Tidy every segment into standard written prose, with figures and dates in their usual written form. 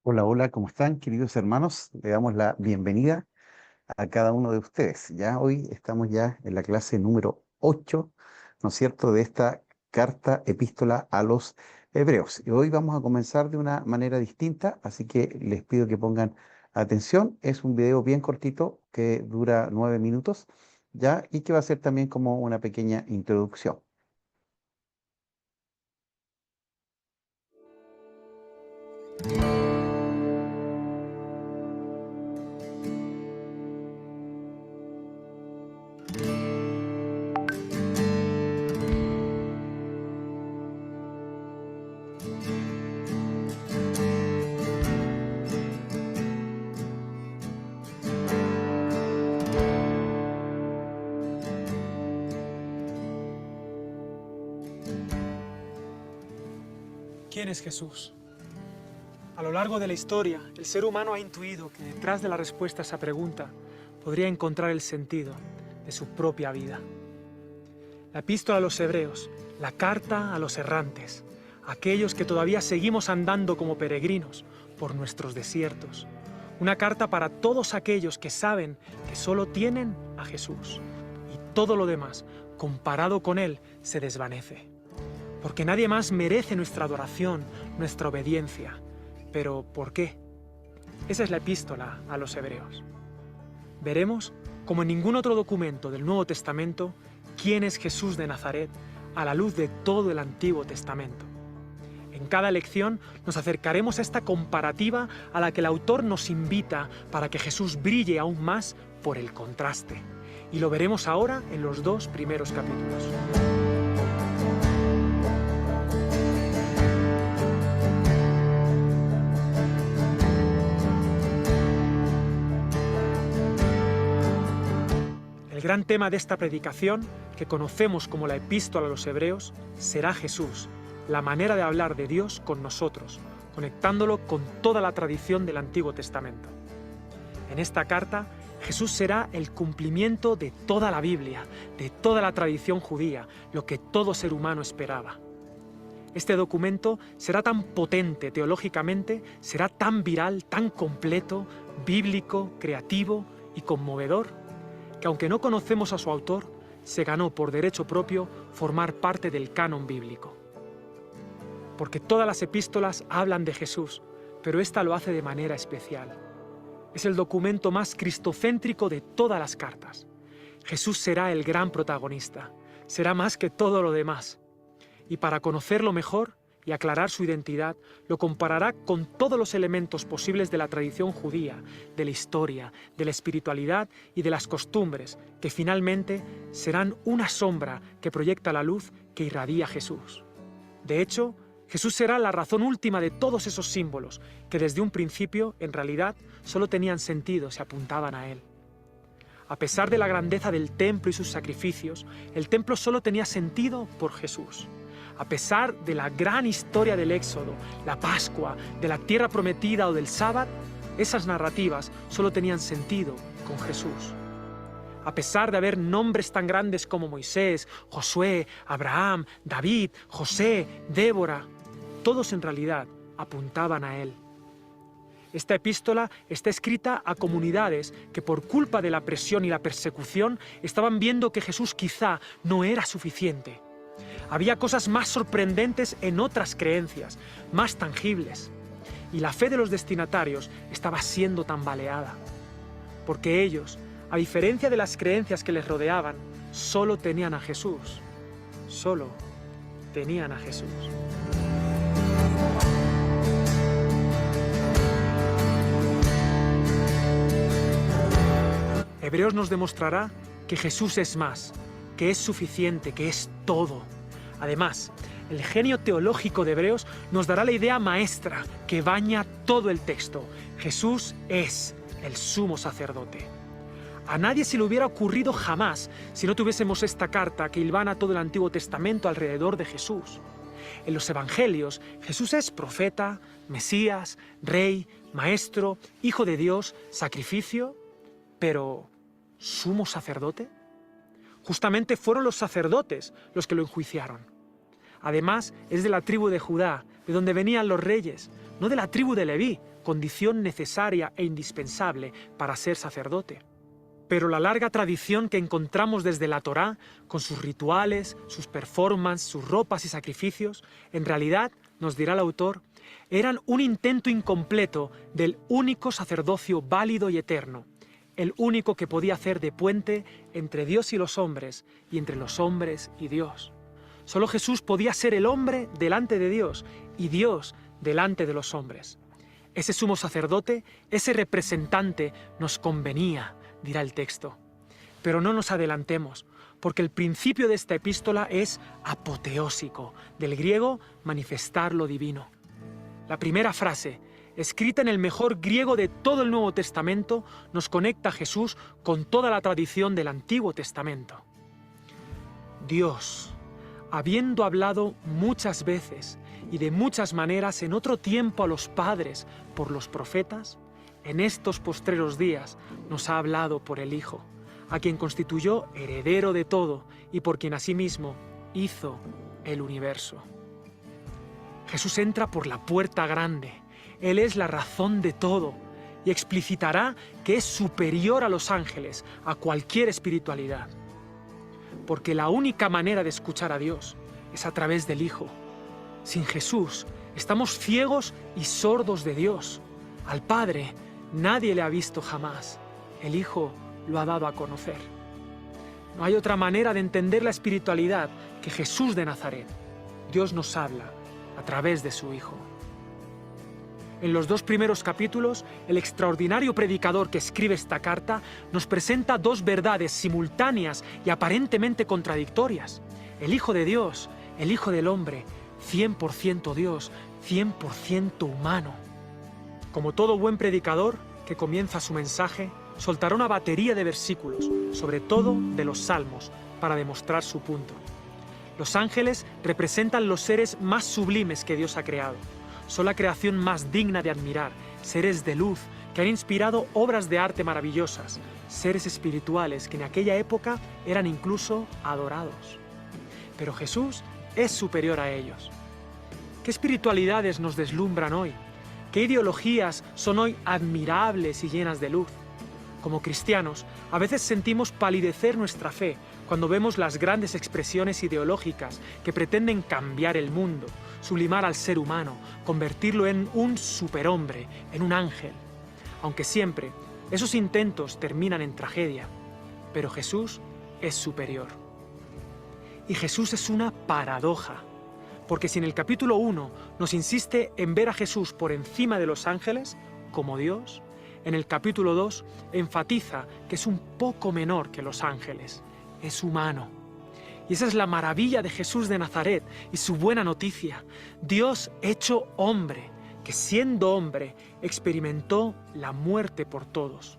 Hola, hola, ¿cómo están, queridos hermanos? Le damos la bienvenida a cada uno de ustedes. Ya hoy estamos ya en la clase número 8, ¿no es cierto?, de esta carta epístola a los hebreos. Y hoy vamos a comenzar de una manera distinta, así que les pido que pongan atención. Es un video bien cortito que dura 9 minutos, ya, y que va a ser también como una pequeña introducción. ¿Quién es Jesús? A lo largo de la historia, el ser humano ha intuido que detrás de la respuesta a esa pregunta podría encontrar el sentido de su propia vida. La epístola a los hebreos, la carta a los errantes, aquellos que todavía seguimos andando como peregrinos por nuestros desiertos. Una carta para todos aquellos que saben que solo tienen a Jesús y todo lo demás, comparado con Él, se desvanece. Porque nadie más merece nuestra adoración, nuestra obediencia. ¿Pero por qué? Esa es la epístola a los hebreos. Veremos, como en ningún otro documento del Nuevo Testamento, quién es Jesús de Nazaret a la luz de todo el Antiguo Testamento. En cada lección nos acercaremos a esta comparativa a la que el autor nos invita para que Jesús brille aún más por el contraste. Y lo veremos ahora en los 2 primeros capítulos. El gran tema de esta predicación, que conocemos como la epístola a los hebreos, será Jesús, la manera de hablar de Dios con nosotros, conectándolo con toda la tradición del Antiguo Testamento. En esta carta, Jesús será el cumplimiento de toda la Biblia, de toda la tradición judía, lo que todo ser humano esperaba. Este documento será tan potente teológicamente, será tan viral, tan completo, bíblico, creativo y conmovedor, que aunque no conocemos a su autor, se ganó por derecho propio formar parte del canon bíblico. Porque todas las epístolas hablan de Jesús, pero esta lo hace de manera especial. Es el documento más cristocéntrico de todas las cartas. Jesús será el gran protagonista, será más que todo lo demás. Y para conocerlo mejor y aclarar su identidad, lo comparará con todos los elementos posibles de la tradición judía, de la historia, de la espiritualidad y de las costumbres, que finalmente serán una sombra que proyecta la luz que irradia Jesús. De hecho, Jesús será la razón última de todos esos símbolos, que desde un principio, en realidad, solo tenían sentido si apuntaban a Él. A pesar de la grandeza del templo y sus sacrificios, el templo solo tenía sentido por Jesús. A pesar de la gran historia del Éxodo, la Pascua, de la tierra prometida o del Sábado, esas narrativas solo tenían sentido con Jesús. A pesar de haber nombres tan grandes como Moisés, Josué, Abraham, David, José, Débora, todos en realidad apuntaban a Él. Esta epístola está escrita a comunidades que por culpa de la presión y la persecución estaban viendo que Jesús quizá no era suficiente. Había cosas más sorprendentes en otras creencias, más tangibles. Y la fe de los destinatarios estaba siendo tambaleada. Porque ellos, a diferencia de las creencias que les rodeaban, solo tenían a Jesús. Solo tenían a Jesús. Hebreos nos demostrará que Jesús es más, que es suficiente, que es todo. Además, el genio teológico de Hebreos nos dará la idea maestra que baña todo el texto. Jesús es el sumo sacerdote. A nadie se le hubiera ocurrido jamás si no tuviésemos esta carta que hilvana todo el Antiguo Testamento alrededor de Jesús. En los Evangelios, Jesús es profeta, Mesías, Rey, Maestro, Hijo de Dios, sacrificio, pero ¿sumo sacerdote? Justamente fueron los sacerdotes los que lo enjuiciaron. Además, es de la tribu de Judá, de donde venían los reyes, no de la tribu de Leví, condición necesaria e indispensable para ser sacerdote. Pero la larga tradición que encontramos desde la Torá, con sus rituales, sus performances, sus ropas y sacrificios, en realidad, nos dirá el autor, eran un intento incompleto del único sacerdocio válido y eterno, el único que podía hacer de puente entre Dios y los hombres, y entre los hombres y Dios. Solo Jesús podía ser el hombre delante de Dios y Dios delante de los hombres. Ese sumo sacerdote, ese representante, nos convenía, dirá el texto. Pero no nos adelantemos, porque el principio de esta epístola es apoteósico, del griego manifestar lo divino. La primera frase, escrita en el mejor griego de todo el Nuevo Testamento, nos conecta a Jesús con toda la tradición del Antiguo Testamento. Dios, habiendo hablado muchas veces y de muchas maneras en otro tiempo a los padres por los profetas, en estos postreros días nos ha hablado por el Hijo, a quien constituyó heredero de todo y por quien asimismo hizo el universo. Jesús entra por la puerta grande. Él es la razón de todo y explicitará que es superior a los ángeles, a cualquier espiritualidad. Porque la única manera de escuchar a Dios es a través del Hijo. Sin Jesús estamos ciegos y sordos de Dios. Al Padre nadie le ha visto jamás. El Hijo lo ha dado a conocer. No hay otra manera de entender la espiritualidad que Jesús de Nazaret. Dios nos habla a través de su Hijo. En los 2 primeros capítulos, el extraordinario predicador que escribe esta carta nos presenta 2 verdades simultáneas y aparentemente contradictorias. El Hijo de Dios, el Hijo del Hombre, 100% Dios, 100% humano. Como todo buen predicador que comienza su mensaje, soltará una batería de versículos, sobre todo de los Salmos, para demostrar su punto. Los ángeles representan los seres más sublimes que Dios ha creado. Son la creación más digna de admirar, seres de luz que han inspirado obras de arte maravillosas, seres espirituales que en aquella época eran incluso adorados. Pero Jesús es superior a ellos. ¿Qué espiritualidades nos deslumbran hoy? ¿Qué ideologías son hoy admirables y llenas de luz? Como cristianos, a veces sentimos palidecer nuestra fe cuando vemos las grandes expresiones ideológicas que pretenden cambiar el mundo, sublimar al ser humano, convertirlo en un superhombre, en un ángel. Aunque siempre esos intentos terminan en tragedia, pero Jesús es superior. Y Jesús es una paradoja, porque si en el capítulo 1 nos insiste en ver a Jesús por encima de los ángeles, como Dios, en el capítulo 2 enfatiza que es un poco menor que los ángeles, es humano. Y esa es la maravilla de Jesús de Nazaret y su buena noticia, Dios hecho hombre, que siendo hombre experimentó la muerte por todos.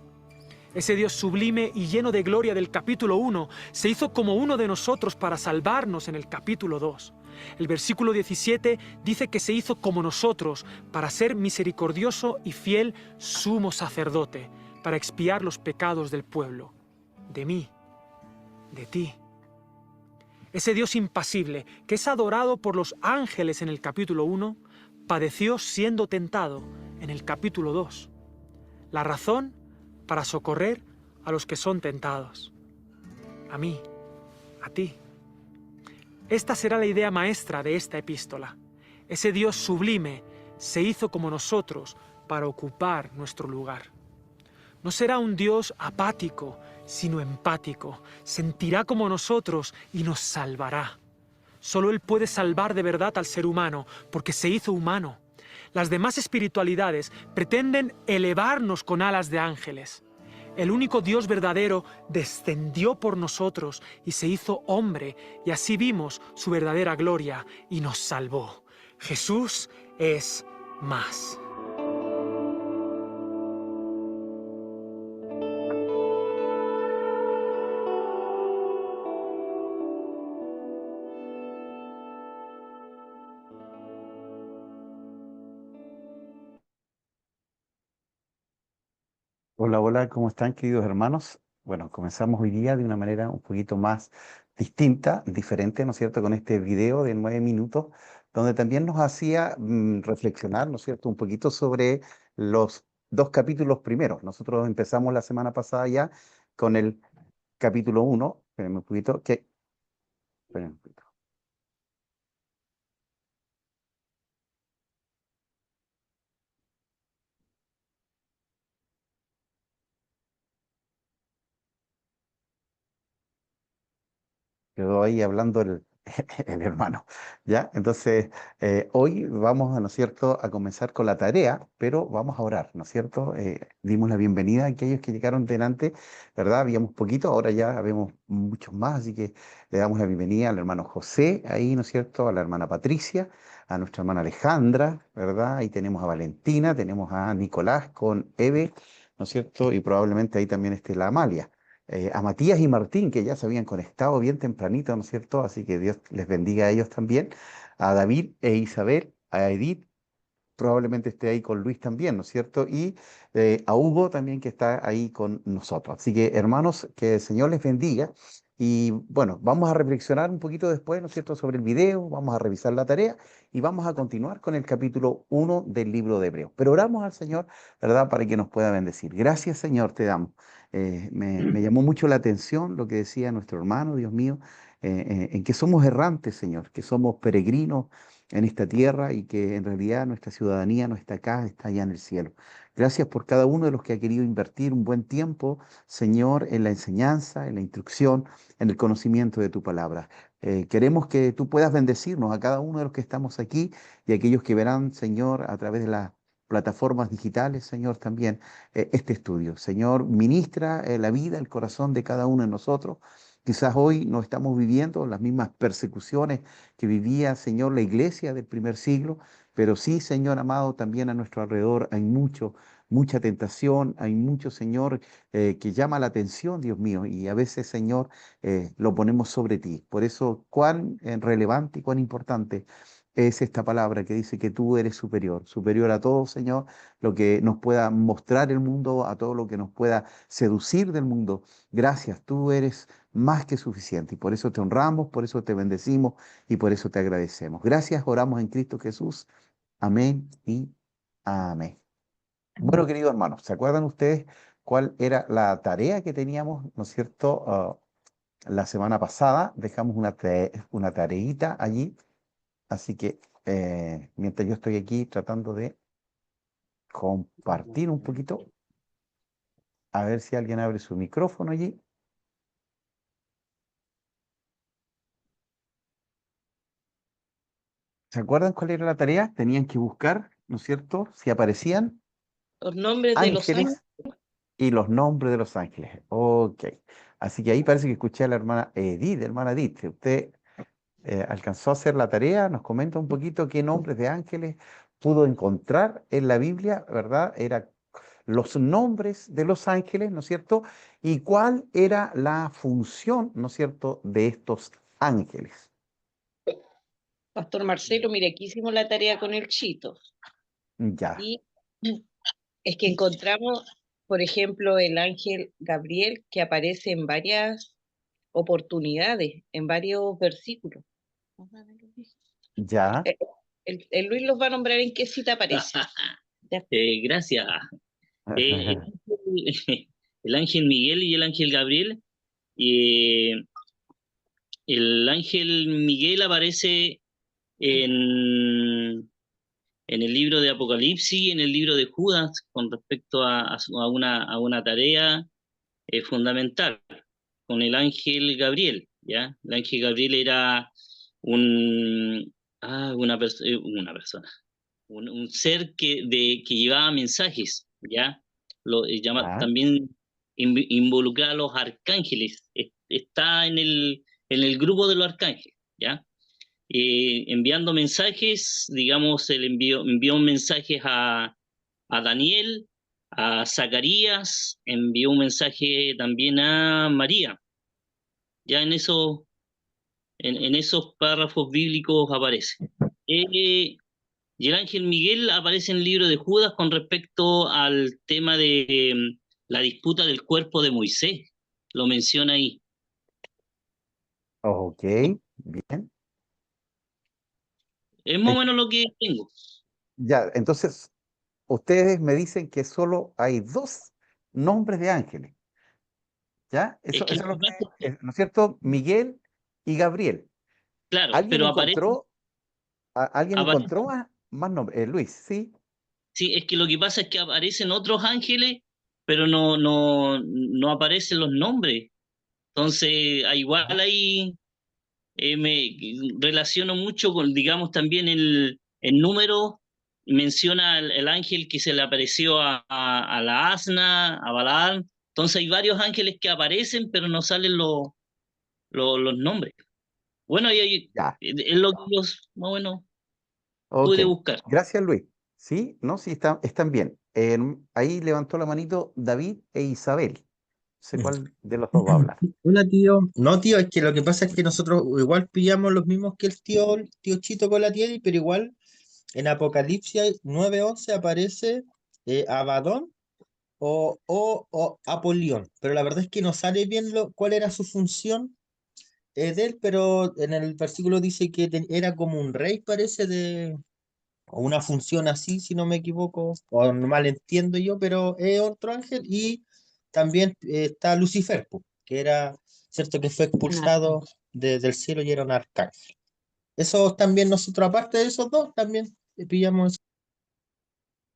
Ese Dios sublime y lleno de gloria del capítulo 1 se hizo como uno de nosotros para salvarnos en el capítulo 2. El versículo 17 dice que se hizo como nosotros para ser misericordioso y fiel sumo sacerdote, para expiar los pecados del pueblo, de mí, de ti. Ese Dios impasible, que es adorado por los ángeles en el capítulo 1, padeció siendo tentado en el capítulo 2. La razón para socorrer a los que son tentados. A mí, a ti. Esta será la idea maestra de esta epístola. Ese Dios sublime se hizo como nosotros para ocupar nuestro lugar. No será un Dios apático, sino empático. Sentirá como nosotros y nos salvará. Solo Él puede salvar de verdad al ser humano, porque se hizo humano. Las demás espiritualidades pretenden elevarnos con alas de ángeles. El único Dios verdadero descendió por nosotros y se hizo hombre, y así vimos su verdadera gloria y nos salvó. Jesús es más. Hola, hola, ¿cómo están, queridos hermanos? Bueno, comenzamos hoy día de una manera un poquito más distinta, diferente, ¿no es cierto?, con este video de 9 minutos donde también nos hacía reflexionar, ¿no es cierto?, un poquito sobre los dos capítulos primeros. Nosotros empezamos la semana pasada ya con el capítulo 1, espérenme un poquito, espérenme un poquito. Quedó ahí hablando el hermano, ¿ya? Entonces, hoy vamos, ¿no es cierto?, a comenzar con la tarea, pero vamos a orar, ¿no es cierto? Dimos la bienvenida a aquellos que llegaron delante, ¿verdad? Habíamos poquito, ahora ya vemos muchos más, así que le damos la bienvenida al hermano José, ahí, ¿no es cierto?, a la hermana Patricia, a nuestra hermana Alejandra, ¿verdad? Ahí tenemos a Valentina, tenemos a Nicolás con Eve, ¿no es cierto? Y probablemente ahí también esté la Amalia, a Matías y Martín, que ya se habían conectado bien tempranito, ¿no es cierto? Así que Dios les bendiga a ellos también, a David e Isabel, a Edith, probablemente esté ahí con Luis también, ¿no es cierto? Y a Hugo también que está ahí con nosotros. Así que hermanos, que el Señor les bendiga. Y bueno, vamos a reflexionar un poquito después, ¿no es cierto?, sobre el video, vamos a revisar la tarea y vamos a continuar con el capítulo 1 del libro de Hebreos. Pero oramos al Señor, ¿verdad?, para que nos pueda bendecir. Gracias, Señor, te damos. Me llamó mucho la atención lo que decía nuestro hermano, Dios mío, en que somos errantes, Señor, que somos peregrinos en esta tierra y que en realidad nuestra ciudadanía no está acá, está allá en el cielo. Gracias por cada uno de los que ha querido invertir un buen tiempo, Señor, en la enseñanza, en la instrucción, en el conocimiento de tu palabra. Queremos que tú puedas bendecirnos a cada uno de los que estamos aquí y a aquellos que verán, Señor, a través de las plataformas digitales, Señor, también este estudio. Señor, ministra la vida, el corazón de cada uno de nosotros. Quizás hoy no estamos viviendo las mismas persecuciones que vivía, Señor, la iglesia del primer siglo, pero sí, Señor amado, también a nuestro alrededor hay mucha tentación, hay mucho, Señor, que llama la atención, Dios mío, y a veces, Señor, lo ponemos sobre ti. Por eso, cuán relevante y cuán importante es esta palabra que dice que tú eres superior, superior a todo, Señor, lo que nos pueda mostrar el mundo, a todo lo que nos pueda seducir del mundo. Gracias, tú eres más que suficiente y por eso te honramos, por eso te bendecimos y por eso te agradecemos. Gracias, oramos en Cristo Jesús. Amén y amén. Bueno, queridos hermanos, ¿se acuerdan ustedes cuál era la tarea que teníamos, ¿no es cierto? La semana pasada dejamos una tareita allí, así que mientras yo estoy aquí tratando de compartir un poquito, a ver si alguien abre su micrófono allí. ¿Se acuerdan cuál era la tarea? Tenían que buscar, ¿no es cierto? Si aparecían Los nombres de los ángeles. ángeles y los nombres de los ángeles. Ok. Así que ahí parece que escuché a la hermana Edith. Si usted alcanzó a hacer la tarea, nos comenta un poquito qué nombres de ángeles pudo encontrar en la Biblia, ¿verdad? Era los nombres de los ángeles, ¿no es cierto? Y cuál era la función, ¿no es cierto?, de estos ángeles. Pastor Marcelo, mire, aquí hicimos la tarea con el Chito. Ya, Y es que encontramos, por ejemplo, el ángel Gabriel, que aparece en varias oportunidades, en varios versículos. ya, El Luis los va a nombrar en qué cita aparece. Gracias. El, el ángel Miguel y el ángel Gabriel. El ángel Miguel aparece en el libro de Apocalipsis, en el libro de Judas, con respecto a una tarea fundamental, con el ángel Gabriel, ¿ya? El ángel Gabriel era una persona, un ser que llevaba mensajes, ¿ya? ya, También involucra a los arcángeles, está en el grupo de los arcángeles, ¿ya? Enviando mensajes, digamos, él envió mensajes a Daniel, a Zacarías, envió un mensaje también a María. Ya en esos párrafos bíblicos aparece. Y el ángel Miguel aparece en el libro de Judas con respecto al tema de la disputa del cuerpo de Moisés. Lo menciona ahí. ok, bien, Es más o menos lo que tengo. Ya, entonces, ustedes me dicen que solo hay dos nombres de ángeles, ¿ya? Es Eso que, es lo que, ¿no es cierto? Miguel y Gabriel. claro, ¿Alguien pero aparece, encontró, alguien aparece, encontró más nombres? Luis, ¿sí? sí, es que lo que pasa es que aparecen otros ángeles, pero no aparecen los nombres. Entonces, igual ahí me relaciono mucho con, digamos, también el número, menciona el ángel que se le apareció a la asna, a Balaam. Entonces hay varios ángeles que aparecen, pero no salen los nombres. Bueno, Ya, es lo que yo más o menos ok. pude buscar. Gracias, Luis. ¿Sí? ¿No? Sí, están bien. Ahí levantó la manito David e Isabel. No sé cuál de los dos va a hablar. Hola tío. No, tío, es que lo que pasa es que nosotros igual pillamos los mismos que el tío Chito con la tierra, pero igual en Apocalipsis 9:11 aparece Abadón o Apolión. Pero la verdad es que no sale bien cuál era su función de él, pero en el versículo dice que era como un rey, parece, o una función así, si no me equivoco, o no mal entiendo yo, pero es otro ángel. Y también está Lucifer, po, que era, cierto, que fue expulsado del cielo y era un arcángel. Eso también nosotros, aparte de esos dos, también pillamos.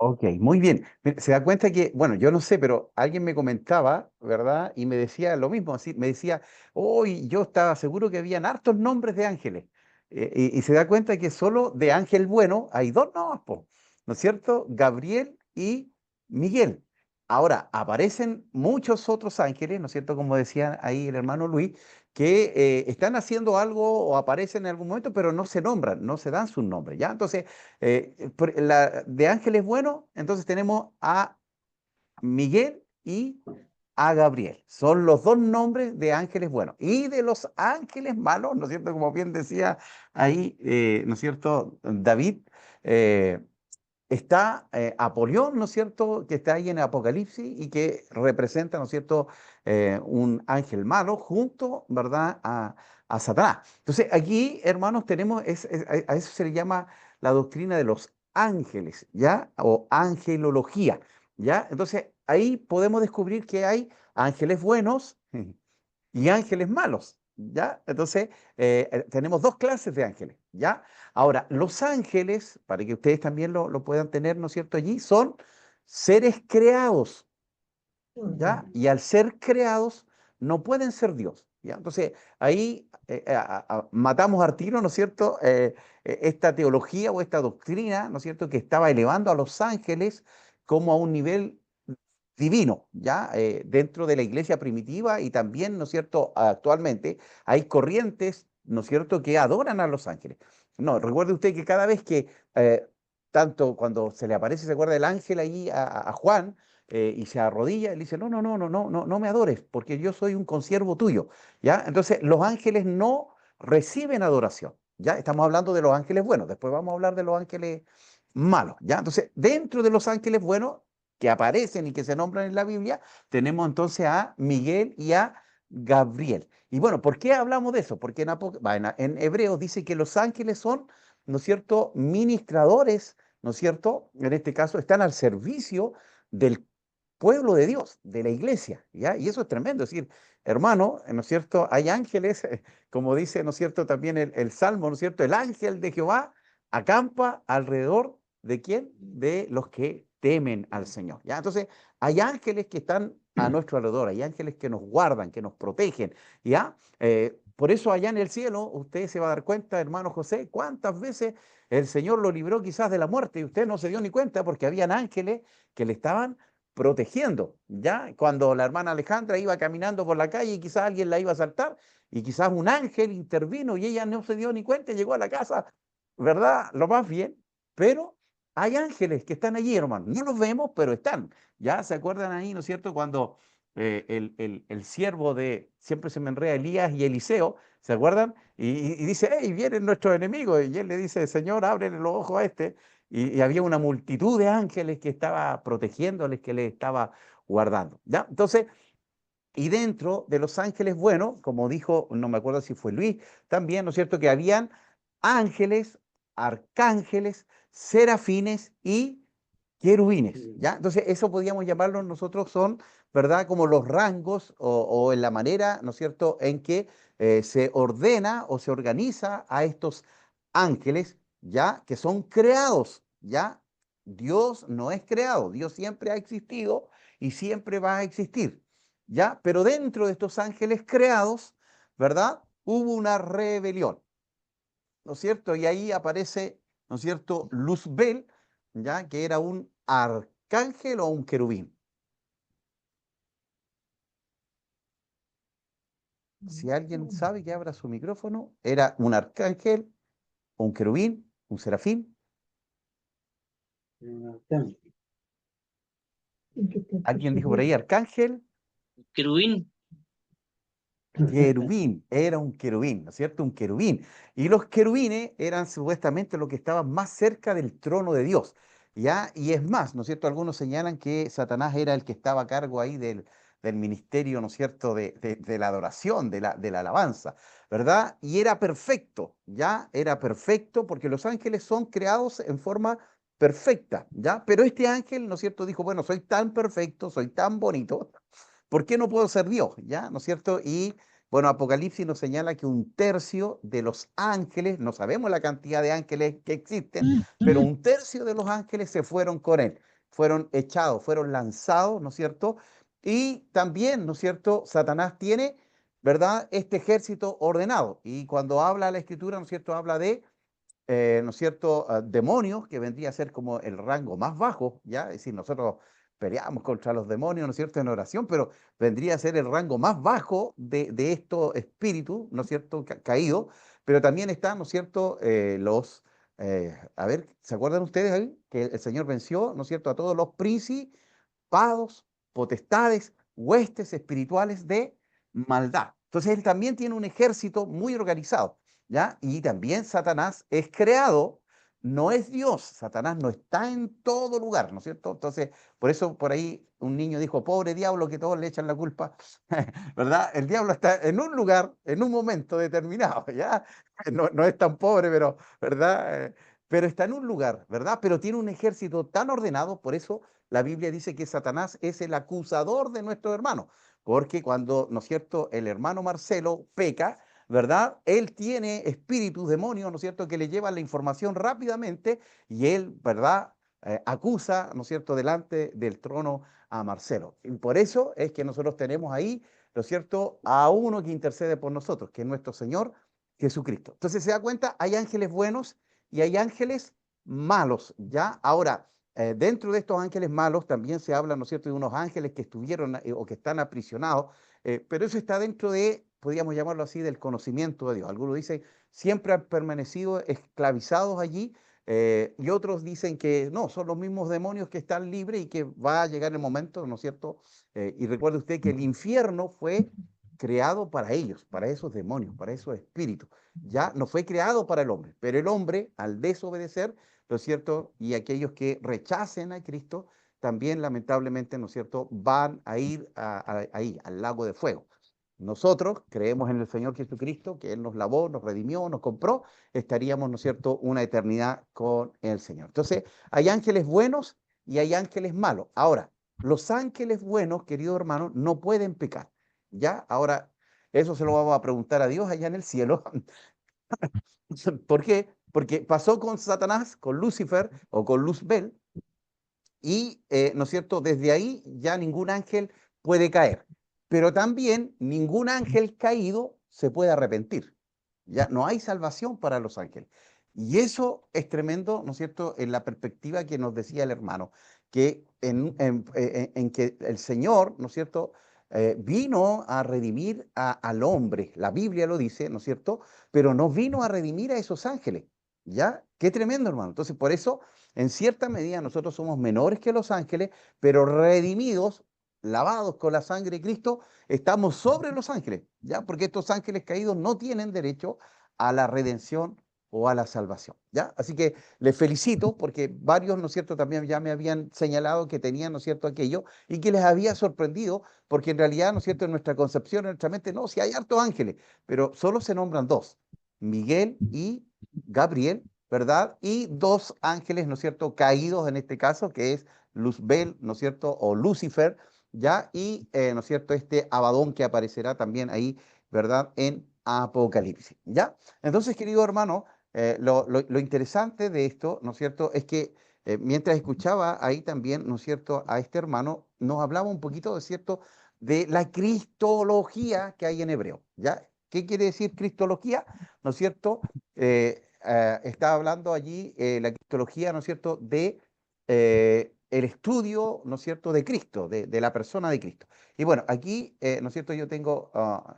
Ok, muy bien. Se da cuenta que, bueno, yo no sé, pero alguien me comentaba, ¿verdad? Y me decía lo mismo, así, me decía, hoy yo estaba seguro que habían hartos nombres de ángeles. Y se da cuenta que solo de ángel bueno hay dos nomás, po, ¿no es cierto? Gabriel y Miguel. Ahora, aparecen muchos otros ángeles, ¿no es cierto? Como decía ahí el hermano Luis, que están haciendo algo o aparecen en algún momento, pero no se nombran, no se dan sus nombres, ¿ya? Entonces, de ángeles buenos, entonces tenemos a Miguel y a Gabriel. Son los dos nombres de ángeles buenos. Y de los ángeles malos, ¿no es cierto? Como bien decía ahí, ¿no es cierto? David, eh, está Apolión, ¿no es cierto?, que está ahí en Apocalipsis y que representa, ¿no es cierto?, un ángel malo junto, ¿verdad?, a Satanás. Entonces, aquí, hermanos, tenemos, a eso se le llama la doctrina de los ángeles, ¿ya? O angelología, ¿ya? Entonces, ahí podemos descubrir que hay ángeles buenos y ángeles malos, ¿ya? Entonces, tenemos dos clases de ángeles, ¿ya? Ahora, los ángeles, para que ustedes también lo puedan tener, ¿no es cierto?, allí, son seres creados, ¿ya? Y al ser creados, no pueden ser Dios, ¿ya? Entonces, ahí matamos al tiro, ¿no es cierto?, esta teología o esta doctrina, ¿no es cierto?, que estaba elevando a los ángeles como a un nivel divino, ¿ya? Dentro de la iglesia primitiva y también, ¿no es cierto?, actualmente hay corrientes, ¿no es cierto?, que adoran a los ángeles. No, recuerde usted que cada vez que, tanto cuando se le aparece, se acuerda el ángel ahí a Juan, y se arrodilla, él dice, no, no, no, no, no, no, no me adores, porque yo soy un consiervo tuyo, ¿ya? Entonces, los ángeles no reciben adoración, ¿ya? Estamos hablando de los ángeles buenos, después vamos a hablar de los ángeles malos, ¿ya? Entonces, dentro de los ángeles buenos, que aparecen y que se nombran en la Biblia, tenemos entonces a Miguel y a Gabriel. Y bueno, ¿por qué hablamos de eso? Porque en Hebreos dice que los ángeles son, ¿no es cierto?, ministradores, ¿no es cierto? En este caso, están al servicio del pueblo de Dios, de la iglesia, ¿ya? Y eso es tremendo, es decir, hermano, ¿no es cierto? Hay ángeles, como dice, ¿no es cierto?, también el Salmo, ¿no es cierto? El ángel de Jehová acampa alrededor de quién? De los que temen al Señor, ¿ya? Entonces, hay ángeles que están a nuestro alrededor, hay ángeles que nos guardan, que nos protegen, ¿ya? Por eso allá en el cielo, usted se va a dar cuenta, hermano José, cuántas veces el Señor lo libró quizás de la muerte y usted no se dio ni cuenta porque habían ángeles que le estaban protegiendo, ¿ya? Cuando la hermana Alejandra iba caminando por la calle y quizás alguien la iba a asaltar y quizás un ángel intervino y ella no se dio ni cuenta y llegó a la casa, ¿verdad? Lo más bien, pero hay ángeles que están allí, hermano. No los vemos, pero están. Ya se acuerdan ahí, ¿no es cierto? Cuando el siervo de, siempre se me enreda, Elías y Eliseo, ¿se acuerdan? Y dice, hey, vienen nuestros enemigos. Y él le dice, Señor, ábrele los ojos a este. Y había una multitud de ángeles que estaba protegiéndoles, que le estaba guardando. ¿Ya? Entonces, y dentro de los ángeles buenos, como dijo, no me acuerdo si fue Luis, también, ¿no es cierto?, que habían ángeles arcángeles, serafines y querubines, ¿ya? Entonces, eso podríamos llamarlo nosotros son, ¿verdad? Como los rangos o en la manera, ¿no es cierto?, en que se ordena o se organiza a estos ángeles, ¿ya? Que son creados, ¿ya? Dios no es creado, Dios siempre ha existido y siempre va a existir, ¿ya? Pero dentro de estos ángeles creados, ¿verdad? Hubo una rebelión, ¿no es cierto? Y ahí aparece, ¿no es cierto?, Luzbel, ¿ya? Que era un arcángel o un querubín. Si alguien sabe que abra su micrófono, era un arcángel, un querubín, un serafín. Alguien dijo por ahí arcángel, Querubín. querubín, era un querubín, ¿no es cierto? Un querubín. Y los querubines eran supuestamente los que estaban más cerca del trono de Dios, ¿ya? Y es más, ¿no es cierto? Algunos señalan que Satanás era el que estaba a cargo ahí del ministerio, ¿no es cierto? De la adoración, de la alabanza, ¿verdad? Y era perfecto, ¿ya? Era perfecto porque los ángeles son creados en forma perfecta, ¿ya? Pero este ángel, ¿no es cierto? Dijo, bueno, soy tan perfecto, soy tan bonito, ¿por qué no puedo ser Dios? ¿Ya? ¿No es cierto? Y bueno, Apocalipsis nos señala que un tercio de los ángeles, no sabemos la cantidad de ángeles que existen, pero un tercio de los ángeles se fueron con él, fueron echados, fueron lanzados, ¿no es cierto? Y también, ¿no es cierto? Satanás tiene, ¿verdad? Este ejército ordenado. Y cuando habla la escritura, ¿no es cierto? Habla de ¿no es cierto?, demonios, que vendría a ser como el rango más bajo, ¿ya? Es decir, nosotros peleamos contra los demonios, ¿no es cierto?, en oración, pero vendría a ser el rango más bajo de estos espíritus, ¿no es cierto?, caídos, pero también están, ¿no es cierto?, a ver, ¿se acuerdan ustedes ahí? Que el Señor venció, ¿no es cierto?, a todos los principados, potestades, huestes espirituales de maldad. Entonces, él también tiene un ejército muy organizado. ¿Ya? Y también Satanás es creado, no es Dios. Satanás no está en todo lugar, ¿no es cierto? Entonces, por eso por ahí un niño dijo, pobre diablo, que todos le echan la culpa, ¿verdad? El diablo está en un lugar, en un momento determinado, ¿ya? No es tan pobre, pero, ¿verdad? Pero está en un lugar, ¿verdad? Pero tiene un ejército tan ordenado, por eso la Biblia dice que Satanás es el acusador de nuestro hermano, porque cuando, ¿no es cierto?, el hermano Marcelo peca, ¿verdad? Él tiene espíritus, demonios, ¿no es cierto?, que le llevan la información rápidamente y él, ¿verdad?, acusa, ¿no es cierto?, delante del trono a Marcelo. Y por eso es que nosotros tenemos ahí, ¿no es cierto?, a uno que intercede por nosotros, que es nuestro Señor Jesucristo. Entonces se da cuenta, hay ángeles buenos y hay ángeles malos, ¿ya? Ahora, dentro de estos ángeles malos también se habla, ¿no es cierto?, de unos ángeles que estuvieron o que están aprisionados, pero eso está dentro de, podríamos llamarlo así, del conocimiento de Dios. Algunos dicen, siempre han permanecido esclavizados allí, y otros dicen que no, son los mismos demonios que están libres y que va a llegar el momento, ¿no es cierto? Y recuerde usted que el infierno fue creado para ellos, para esos demonios, para esos espíritus. Ya no fue creado para el hombre, pero el hombre, al desobedecer, ¿no es cierto? Y aquellos que rechacen a Cristo, también lamentablemente, ¿no es cierto?, van a ir ahí, al lago de fuego. Nosotros creemos en el Señor Jesucristo, que Él nos lavó, nos redimió, nos compró, estaríamos, ¿no es cierto?, una eternidad con el Señor. Entonces, hay ángeles buenos y hay ángeles malos. Ahora, los ángeles buenos, queridos hermanos, no pueden pecar, ¿ya? Ahora, eso se lo vamos a preguntar a Dios allá en el cielo. ¿Por qué? Porque pasó con Satanás, con Lucifer o con Luzbel, y, ¿no es cierto?, desde ahí ya ningún ángel puede caer, pero también ningún ángel caído se puede arrepentir. Ya no hay salvación para los ángeles. Y eso es tremendo, ¿no es cierto?, en la perspectiva que nos decía el hermano, que en que el Señor, ¿no es cierto?, vino a redimir al hombre, la Biblia lo dice, ¿no es cierto?, pero no vino a redimir a esos ángeles. ¿Ya? Qué tremendo, hermano. Entonces, por eso en cierta medida nosotros somos menores que los ángeles, pero redimidos, lavados con la sangre de Cristo, estamos sobre los ángeles, ¿ya? Porque estos ángeles caídos no tienen derecho a la redención o a la salvación, ¿ya? Así que les felicito porque varios, ¿no es cierto?, también ya me habían señalado que tenían, ¿no es cierto?, aquello y que les había sorprendido porque en realidad, ¿no es cierto?, en nuestra concepción, en nuestra mente, no, si hay hartos ángeles, pero solo se nombran dos, Miguel y Gabriel, ¿verdad? Y dos ángeles, ¿no es cierto?, caídos en este caso, que es Luzbel, ¿no es cierto?, o Lucifer, ¿ya? Y, ¿no es cierto?, este Abadón que aparecerá también ahí, ¿verdad?, en Apocalipsis, ¿ya? Entonces, querido hermano, lo interesante de esto, ¿no es cierto?, es que mientras escuchaba ahí también, ¿no es cierto?, a este hermano, nos hablaba un poquito, ¿de cierto?, de la cristología que hay en hebreo, ¿ya? ¿Qué quiere decir cristología? ¿No es cierto? Está hablando allí la cristología, ¿no es cierto?, de el estudio, ¿no es cierto?, de Cristo, de la persona de Cristo. Y bueno, aquí, ¿no es cierto?, yo tengo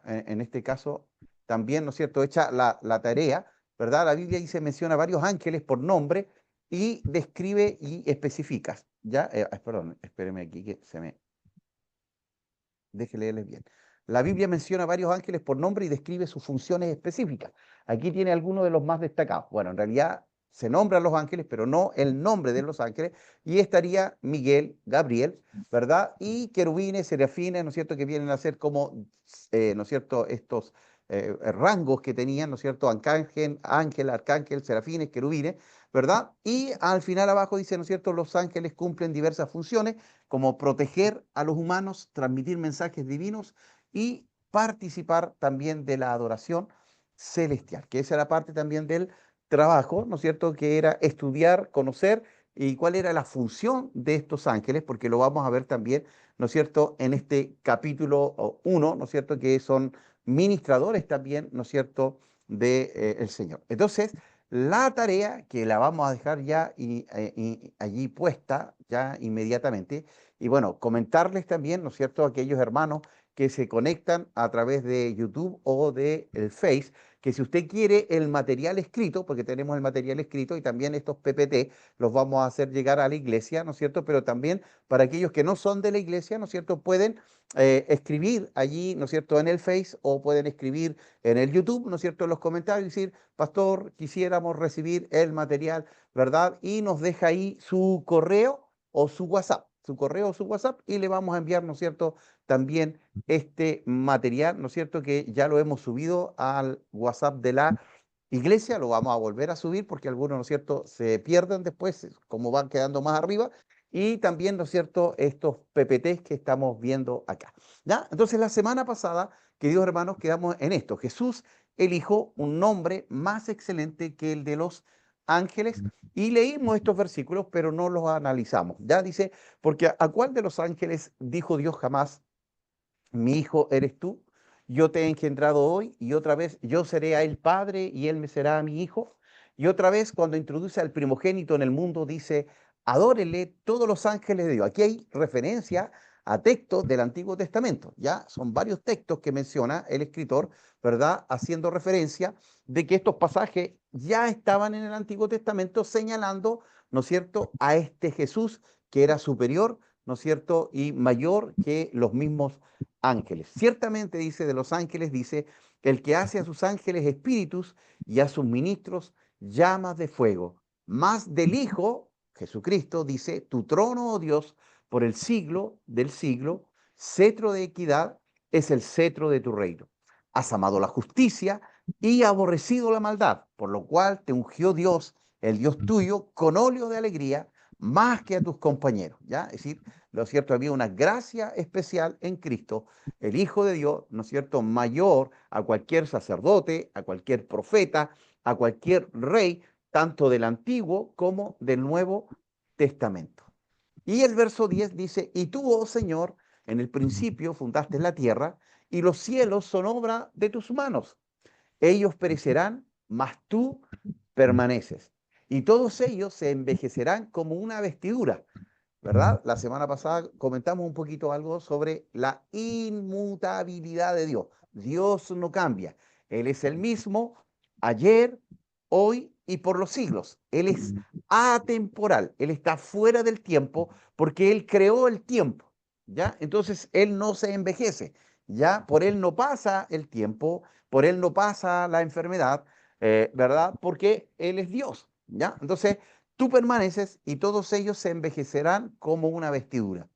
en este caso también, ¿no es cierto?, hecha la tarea, ¿verdad? La Biblia dice, menciona varios ángeles por nombre y describe y especifica, ¿ya? Perdón, espéreme aquí que se me... Deje leerles bien. La Biblia menciona varios ángeles por nombre y describe sus funciones específicas. Aquí tiene algunos de los más destacados. Bueno, en realidad se nombran los ángeles, pero no el nombre de los ángeles. Y estaría Miguel, Gabriel, ¿verdad? Y querubines, serafines, ¿no es cierto?, que vienen a ser como, ¿no es cierto?, estos rangos que tenían, ¿no es cierto?, ángel, arcángel, serafines, querubines, ¿verdad? Y al final abajo dice, ¿no es cierto?, los ángeles cumplen diversas funciones como proteger a los humanos, transmitir mensajes divinos y participar también de la adoración celestial, que esa era parte también del trabajo, ¿no es cierto?, que era estudiar, conocer y cuál era la función de estos ángeles, porque lo vamos a ver también, ¿no es cierto?, en este capítulo 1, ¿no es cierto?, que son ministradores también, ¿no es cierto?, de el Señor. Entonces, la tarea que la vamos a dejar ya allí puesta, ya inmediatamente, y bueno, comentarles también, ¿no es cierto?, a aquellos hermanos que se conectan a través de YouTube o de el Face, que si usted quiere el material escrito, porque tenemos el material escrito y también estos PPT los vamos a hacer llegar a la iglesia, ¿no es cierto?, pero también para aquellos que no son de la iglesia, ¿no es cierto?, pueden escribir allí, ¿no es cierto?, en el Face o pueden escribir en el YouTube, ¿no es cierto?, en los comentarios, decir, pastor, quisiéramos recibir el material, ¿verdad? Y nos deja ahí su correo o su WhatsApp, su correo o su WhatsApp, y le vamos a enviar, ¿no es cierto?, también este material, ¿no es cierto?, que ya lo hemos subido al WhatsApp de la iglesia, lo vamos a volver a subir porque algunos, ¿no es cierto?, se pierden después, como van quedando más arriba, y también, ¿no es cierto?, estos PPTs que estamos viendo acá, ¿ya? Entonces, la semana pasada, queridos hermanos, quedamos en esto. Jesús eligió un nombre más excelente que el de los ángeles y leímos estos versículos, pero no los analizamos. Ya dice, porque ¿a cuál de los ángeles dijo Dios jamás, mi hijo eres tú? Yo te he engendrado hoy y otra vez yo seré a él padre y él me será a mi hijo. Y otra vez cuando introduce al primogénito en el mundo dice, adórele todos los ángeles de Dios. Aquí hay referencia a textos del Antiguo Testamento, ya son varios textos que menciona el escritor, ¿verdad? Haciendo referencia de que estos pasajes ya estaban en el Antiguo Testamento señalando, ¿no es cierto?, a este Jesús que era superior, ¿no es cierto?, y mayor que los mismos ángeles. Ciertamente dice de los ángeles, dice, el que hace a sus ángeles espíritus y a sus ministros llamas de fuego. Más del Hijo, Jesucristo, dice, tu trono, oh Dios, por el siglo del siglo, cetro de equidad es el cetro de tu reino. Has amado la justicia y aborrecido la maldad, por lo cual te ungió Dios, el Dios tuyo, con óleo de alegría, más que a tus compañeros. ¿Ya? Es decir, ¿no es cierto? Había una gracia especial en Cristo, el Hijo de Dios, ¿no es cierto?, mayor a cualquier sacerdote, a cualquier profeta, a cualquier rey, tanto del Antiguo como del Nuevo Testamento. Y el verso 10 dice, y tú, oh Señor, en el principio fundaste la tierra, y los cielos son obra de tus manos. Ellos perecerán, mas tú permaneces. Y todos ellos se envejecerán como una vestidura, ¿verdad? La semana pasada comentamos un poquito algo sobre la inmutabilidad de Dios. Dios no cambia. Él es el mismo ayer, hoy y por los siglos. Él es atemporal. Él está fuera del tiempo porque Él creó el tiempo, ¿ya? Entonces, Él no se envejece, ¿ya? Por Él no pasa el tiempo, por Él no pasa la enfermedad, ¿verdad? Porque Él es Dios, ¿ya? Entonces, tú permaneces y todos ellos se envejecerán como una vestidura.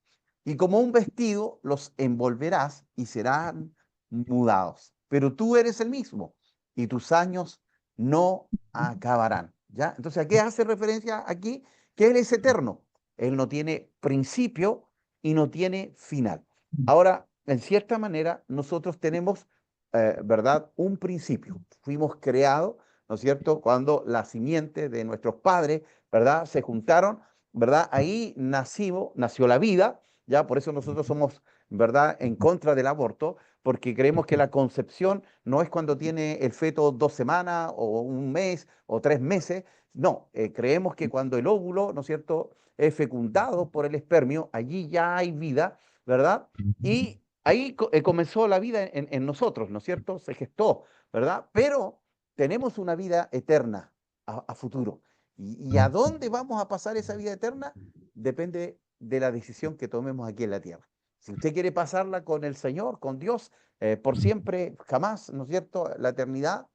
Y como un vestido los envolverás y serán mudados. Pero tú eres el mismo y tus años no acabarán. ¿ya? Entonces, ¿a qué hace referencia aquí? Que Él es eterno. Él no tiene principio y no tiene final. Ahora, en cierta manera, nosotros tenemos, ¿verdad? Un principio. Fuimos creados, ¿no es cierto? Cuando la simiente de nuestros padres, ¿verdad? Se juntaron, ¿verdad? Ahí nació la vida, ¿ya? Por eso nosotros somos, ¿verdad? En contra del aborto, porque creemos que la concepción no es cuando tiene el feto 2 semanas o un mes o 3 meses. No, creemos que cuando el óvulo, ¿no es cierto?, es fecundado por el espermio, allí ya hay vida, ¿verdad? Y ahí comenzó la vida en nosotros, ¿no es cierto? Se gestó, ¿verdad? Pero tenemos una vida eterna a futuro. ¿Y a dónde vamos a pasar esa vida eterna? Depende de la decisión que tomemos aquí en la tierra. Si usted quiere pasarla con el Señor, con Dios, por siempre, jamás, ¿no es cierto?, la eternidad,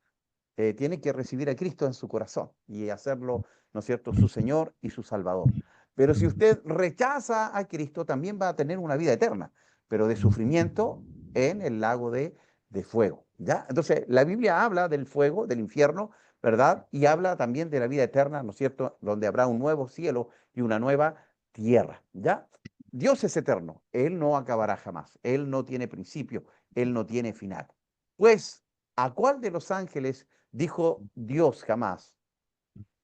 tiene que recibir a Cristo en su corazón y hacerlo, ¿no es cierto?, su Señor y su Salvador. Pero si usted rechaza a Cristo, también va a tener una vida eterna, pero de sufrimiento en el lago de fuego, ¿ya? Entonces, la Biblia habla del fuego, del infierno, ¿verdad? Y habla también de la vida eterna, ¿no es cierto?, donde habrá un nuevo cielo y una nueva tierra, ¿ya? Dios es eterno, Él no acabará jamás, Él no tiene principio, Él no tiene final. Pues, ¿a cuál de los ángeles dijo Dios jamás?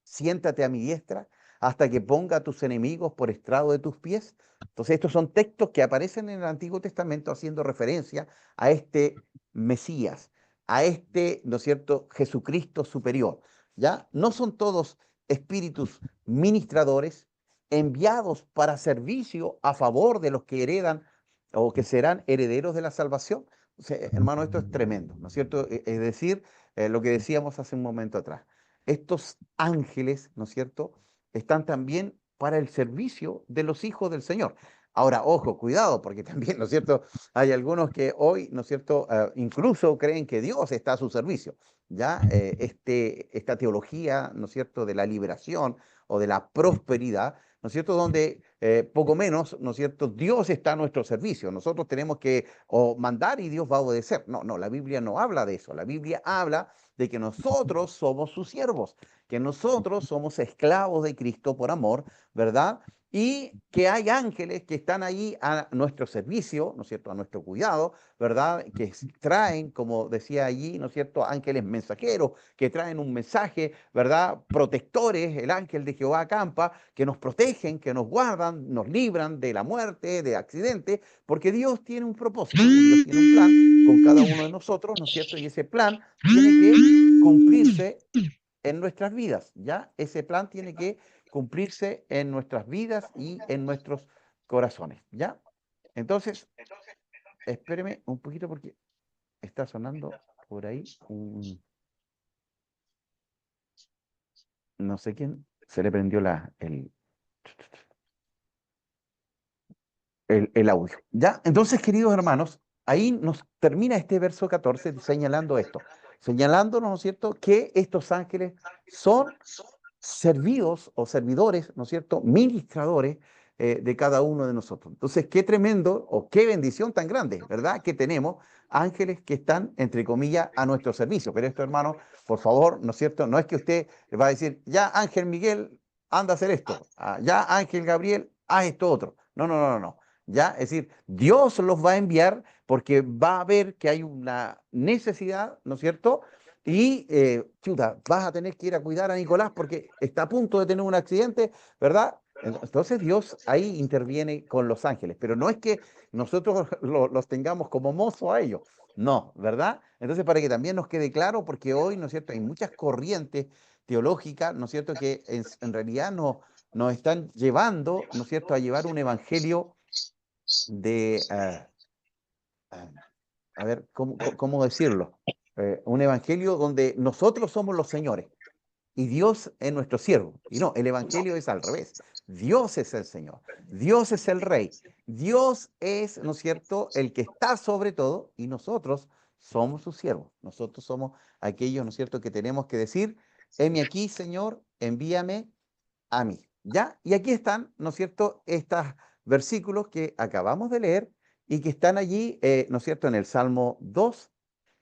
Siéntate a mi diestra hasta que ponga a tus enemigos por estrado de tus pies. Entonces, estos son textos que aparecen en el Antiguo Testamento haciendo referencia a este Mesías, a este, ¿no es cierto?, Jesucristo superior. ¿Ya? No son todos espíritus ministradores enviados para servicio a favor de los que heredan o que serán herederos de la salvación. O sea, hermano, esto es tremendo, ¿no es cierto? Es decir, lo que decíamos hace un momento atrás. Estos ángeles, ¿no es cierto?, están también para el servicio de los hijos del Señor. Ahora, ojo, cuidado, porque también, ¿no es cierto?, hay algunos que hoy, ¿no es cierto?, incluso creen que Dios está a su servicio. ¿Ya? Esta teología, ¿no es cierto?, de la liberación o de la prosperidad, ¿no es cierto?, donde poco menos, ¿no es cierto?, Dios está a nuestro servicio. Nosotros tenemos que o mandar y Dios va a obedecer. No, no, la Biblia no habla de eso. La Biblia habla de que nosotros somos sus siervos, que nosotros somos esclavos de Cristo por amor, ¿verdad? Y que hay ángeles que están ahí a nuestro servicio, ¿no es cierto?, a nuestro cuidado, ¿verdad? Que traen, como decía allí, ¿no es cierto?, ángeles mensajeros, que traen un mensaje, ¿verdad? Protectores, el ángel de Jehová acampa, que nos protegen, que nos guardan, nos libran de la muerte, de accidentes, porque Dios tiene un propósito, Dios tiene un plan con cada uno de nosotros, ¿no es cierto? Y ese plan tiene que cumplirse en nuestras vidas, ¿ya? Ese plan tiene que cumplirse en nuestras vidas y en nuestros corazones, ¿ya? Entonces, espéreme un poquito porque está sonando por ahí no sé quién, se le prendió el audio, ¿ya? Entonces, queridos hermanos, ahí nos termina este verso 14 señalando esto, señalándonos, ¿no es cierto?, que estos ángeles son servidos o servidores, ¿no es cierto?, ministradores de cada uno de nosotros. Entonces, qué tremendo o qué bendición tan grande, ¿verdad?, que tenemos ángeles que están, entre comillas, a nuestro servicio. Pero esto, hermano, por favor, ¿no es cierto?, no es que usted va a decir, ya Ángel Miguel, anda a hacer esto, ya Ángel Gabriel, haz esto otro. No, no, no, no, no. ¿Ya? Es decir, Dios los va a enviar porque va a ver que hay una necesidad, ¿no es cierto?, y, chuta, vas a tener que ir a cuidar a Nicolás porque está a punto de tener un accidente, ¿verdad? Entonces Dios ahí interviene con los ángeles, pero no es que nosotros los tengamos como mozo a ellos, no, ¿verdad? Entonces para que también nos quede claro, porque hoy, ¿no es cierto?, hay muchas corrientes teológicas, ¿no es cierto?, que en realidad nos están llevando, ¿no es cierto?, a llevar un evangelio de, a ver, ¿cómo decirlo? Un evangelio donde nosotros somos los señores y Dios es nuestro siervo. Y no, el evangelio es al revés. Dios es el Señor, Dios es el Rey, Dios es, ¿no es cierto?, el que está sobre todo y nosotros somos sus siervos. Nosotros somos aquellos, ¿no es cierto?, que tenemos que decir, heme aquí, Señor, envíame a mí. ¿Ya? Y aquí están, ¿no es cierto?, estos versículos que acabamos de leer y que están allí, ¿no es cierto?, en el Salmo 2,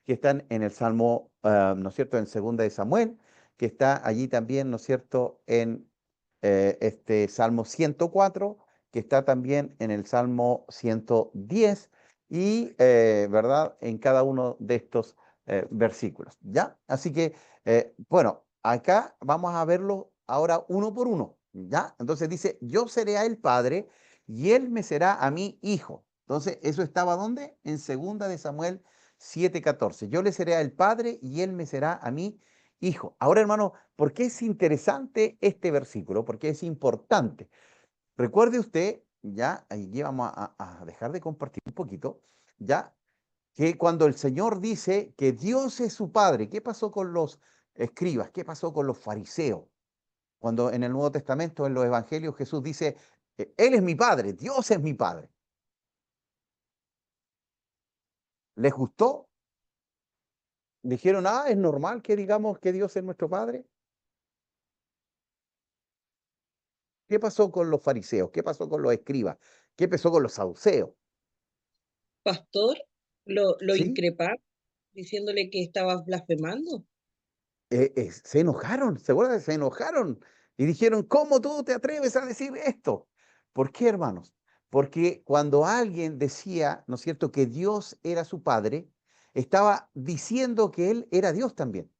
que están en el Salmo, ¿no es cierto?, en Segunda de Samuel, que está allí también, ¿no es cierto?, en este Salmo 104, que está también en el Salmo 110 y, ¿verdad?, en cada uno de estos versículos, ¿ya? Así que, bueno, acá vamos a verlo ahora uno por uno, ¿ya? Entonces dice, yo seré a él padre y él me será a mí hijo. Entonces, ¿eso estaba dónde? En 2 Samuel 7:14. Yo le seré a él padre y él me será a mí hijo. Ahora, hermano, ¿por qué es interesante este versículo? Porque es importante. Recuerde usted, ya, aquí vamos a dejar de compartir un poquito, ya, que cuando el Señor dice que Dios es su Padre, ¿qué pasó con los escribas? ¿Qué pasó con los fariseos? Cuando en el Nuevo Testamento, en los Evangelios, Jesús dice, Él es mi Padre, Dios es mi Padre. ¿Les gustó? ¿Dijeron, es normal que digamos que Dios es nuestro Padre? ¿Qué pasó con los fariseos? ¿Qué pasó con los escribas? ¿Qué pasó con los saduceos? Pastor lo ¿Sí? increpaba diciéndole que estaba blasfemando. Se enojaron, ¿se acuerdan? Se enojaron y dijeron, ¿cómo tú te atreves a decir esto? ¿Por qué, hermanos? Porque cuando alguien decía, ¿no es cierto?, que Dios era su Padre, estaba diciendo que Él era Dios también.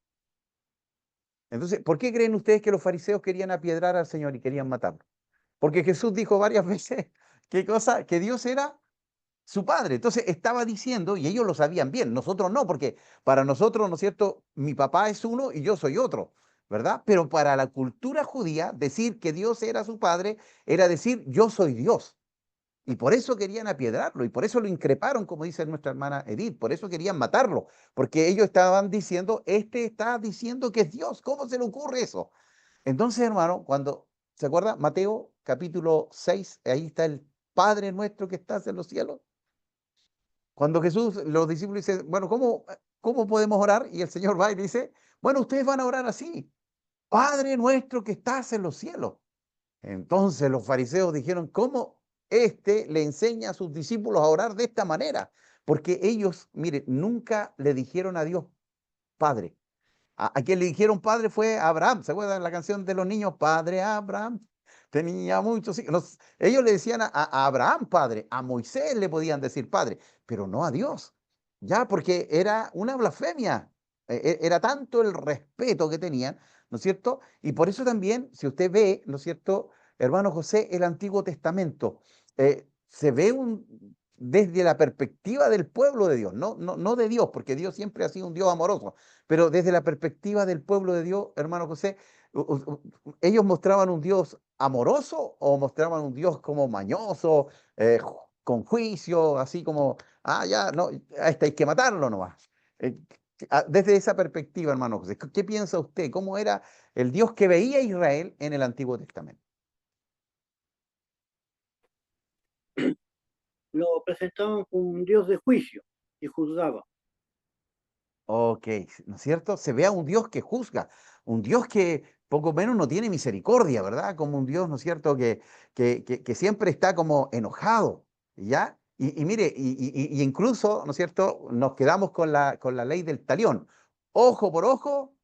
Entonces, ¿por qué creen ustedes que los fariseos querían apiedrar al Señor y querían matarlo? Porque Jesús dijo varias veces, ¿qué cosa? Que Dios era su Padre. Entonces estaba diciendo, y ellos lo sabían bien, nosotros no, porque para nosotros, ¿no es cierto?, mi papá es uno y yo soy otro, ¿verdad? Pero para la cultura judía, decir que Dios era su Padre era decir, yo soy Dios. Y por eso querían apiedrarlo, y por eso lo increparon, como dice nuestra hermana Edith, por eso querían matarlo, porque ellos estaban diciendo, este está diciendo que es Dios, ¿cómo se le ocurre eso? Entonces, hermano, cuando, ¿se acuerda? Mateo capítulo 6, ahí está el Padre nuestro que estás en los cielos. Cuando Jesús, los discípulos dicen, bueno, ¿cómo podemos orar? Y el Señor va y dice, bueno, ustedes van a orar así, Padre nuestro que estás en los cielos. Entonces los fariseos dijeron, ¿cómo le enseña a sus discípulos a orar de esta manera? Porque ellos, mire, nunca le dijeron a Dios Padre. A quien le dijeron padre fue Abraham. ¿Se acuerdan la canción de los niños? Padre Abraham tenía muchos hijos. Ellos le decían a Abraham padre, a Moisés le podían decir padre, pero no a Dios. Ya, porque era una blasfemia. Era tanto el respeto que tenían, ¿no es cierto? Y por eso también, si usted ve, ¿no es cierto, hermano José, el Antiguo Testamento, se ve desde la perspectiva del pueblo de Dios, no de Dios, porque Dios siempre ha sido un Dios amoroso, pero desde la perspectiva del pueblo de Dios, hermano José, ellos mostraban un Dios amoroso o mostraban un Dios como mañoso, con juicio, así como, ya, no, a este hay que matarlo nomás. Desde esa perspectiva, hermano José, ¿qué piensa usted? ¿Cómo era el Dios que veía Israel en el Antiguo Testamento? Lo presentaban como un Dios de juicio y juzgaba. Ok, ¿no es cierto? Se ve a un Dios que juzga, un Dios que poco menos no tiene misericordia, ¿verdad? Como un Dios, ¿no es cierto?, que siempre está como enojado, ¿ya? Y mire, y incluso, ¿no es cierto?, nos quedamos con la ley del talión, ojo por ojo,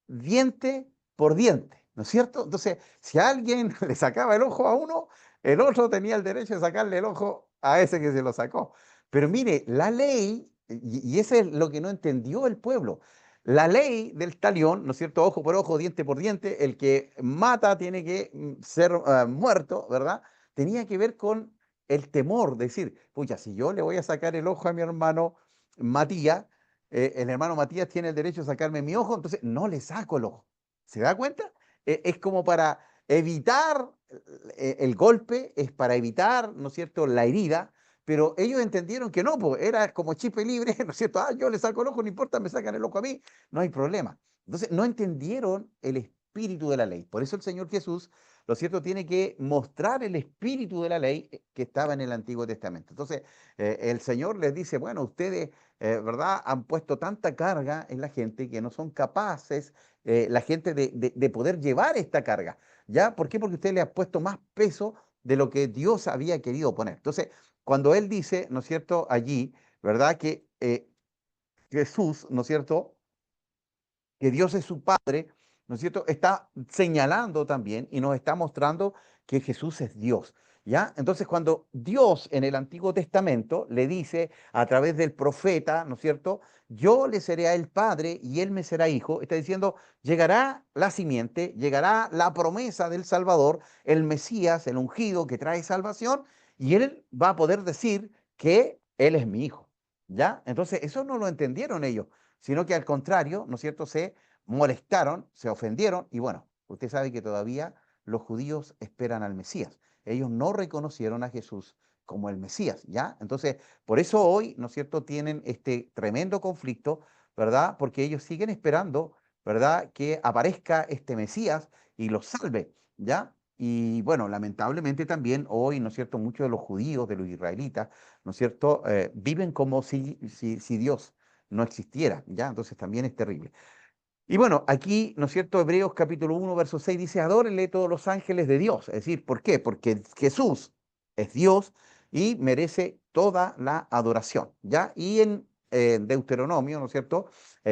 diente por diente, ¿no es cierto? Entonces, si a alguien le sacaba el ojo a uno, el otro tenía el derecho de sacarle el ojo a ese que se lo sacó. Pero mire, la ley, y eso es lo que no entendió el pueblo, la ley del talión, ¿no es cierto? Ojo por ojo, diente por diente, el que mata tiene que ser muerto, ¿verdad? Tenía que ver con el temor, decir, pucha, si yo le voy a sacar el ojo a mi hermano Matías, el hermano Matías tiene el derecho de sacarme mi ojo, entonces no le saco el ojo. ¿Se da cuenta? Es como para evitar el golpe, es para evitar, ¿no es cierto?, la herida, pero ellos entendieron que no, pues era como chip libre, ¿no es cierto? Yo le saco el ojo, no importa, me sacan el ojo a mí, no hay problema. Entonces no entendieron el espíritu de la ley. Por eso el Señor Jesús, lo cierto, tiene que mostrar el espíritu de la ley que estaba en el Antiguo Testamento. Entonces el Señor les dice, bueno, ustedes ¿verdad? Han puesto tanta carga en la gente que no son capaces la gente de poder llevar esta carga. ¿Ya? ¿Por qué? Porque usted le ha puesto más peso de lo que Dios había querido poner. Entonces, cuando Él dice, ¿no es cierto?, allí, ¿verdad? Que Jesús, ¿no es cierto?, que Dios es su Padre ¿no es cierto?, está señalando también y nos está mostrando que Jesús es Dios. ¿Ya? Entonces, cuando Dios en el Antiguo Testamento le dice a través del profeta, ¿no es cierto? Yo le seré a él padre y él me será hijo, está diciendo, llegará la simiente, llegará la promesa del Salvador, el Mesías, el ungido que trae salvación, y él va a poder decir que él es mi hijo. ¿Ya? Entonces, eso no lo entendieron ellos, sino que al contrario, ¿no es cierto? Se molestaron, se ofendieron, y bueno, usted sabe que todavía los judíos esperan al Mesías. Ellos no reconocieron a Jesús como el Mesías, ¿ya? Entonces, por eso hoy, ¿no es cierto?, tienen este tremendo conflicto, ¿verdad? Porque ellos siguen esperando, ¿verdad?, que aparezca este Mesías y los salve, ¿ya? Y bueno, lamentablemente también hoy, ¿no es cierto?, muchos de los judíos, de los israelitas, ¿no es cierto?, viven como si Dios no existiera, ¿ya? Entonces también es terrible. Y bueno, aquí, ¿no es cierto? Hebreos capítulo 1, verso 6 dice, adórenle todos los ángeles de Dios. Es decir, ¿por qué? Porque Jesús es Dios y merece toda la adoración, ¿ya? Y en Deuteronomio, ¿no es cierto?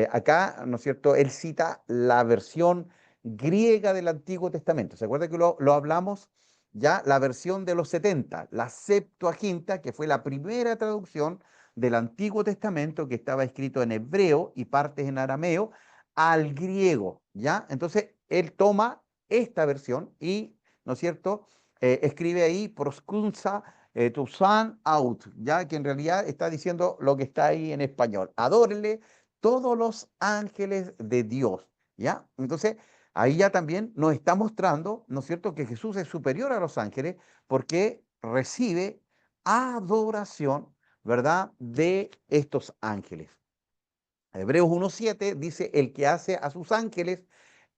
Acá, ¿no es cierto? Él cita la versión griega del Antiguo Testamento. ¿Se acuerda que lo hablamos? Ya la versión de los 70, la Septuaginta, que fue la primera traducción del Antiguo Testamento que estaba escrito en hebreo y partes en arameo, al griego, ¿ya? Entonces, él toma esta versión y, ¿no es cierto?, escribe ahí proskunsa tu san out, ¿ya? Que en realidad está diciendo lo que está ahí en español. Adórenle todos los ángeles de Dios, ¿ya? Entonces, ahí ya también nos está mostrando, ¿no es cierto?, que Jesús es superior a los ángeles porque recibe adoración, ¿verdad?, de estos ángeles. Hebreos 1:7 dice, el que hace a sus ángeles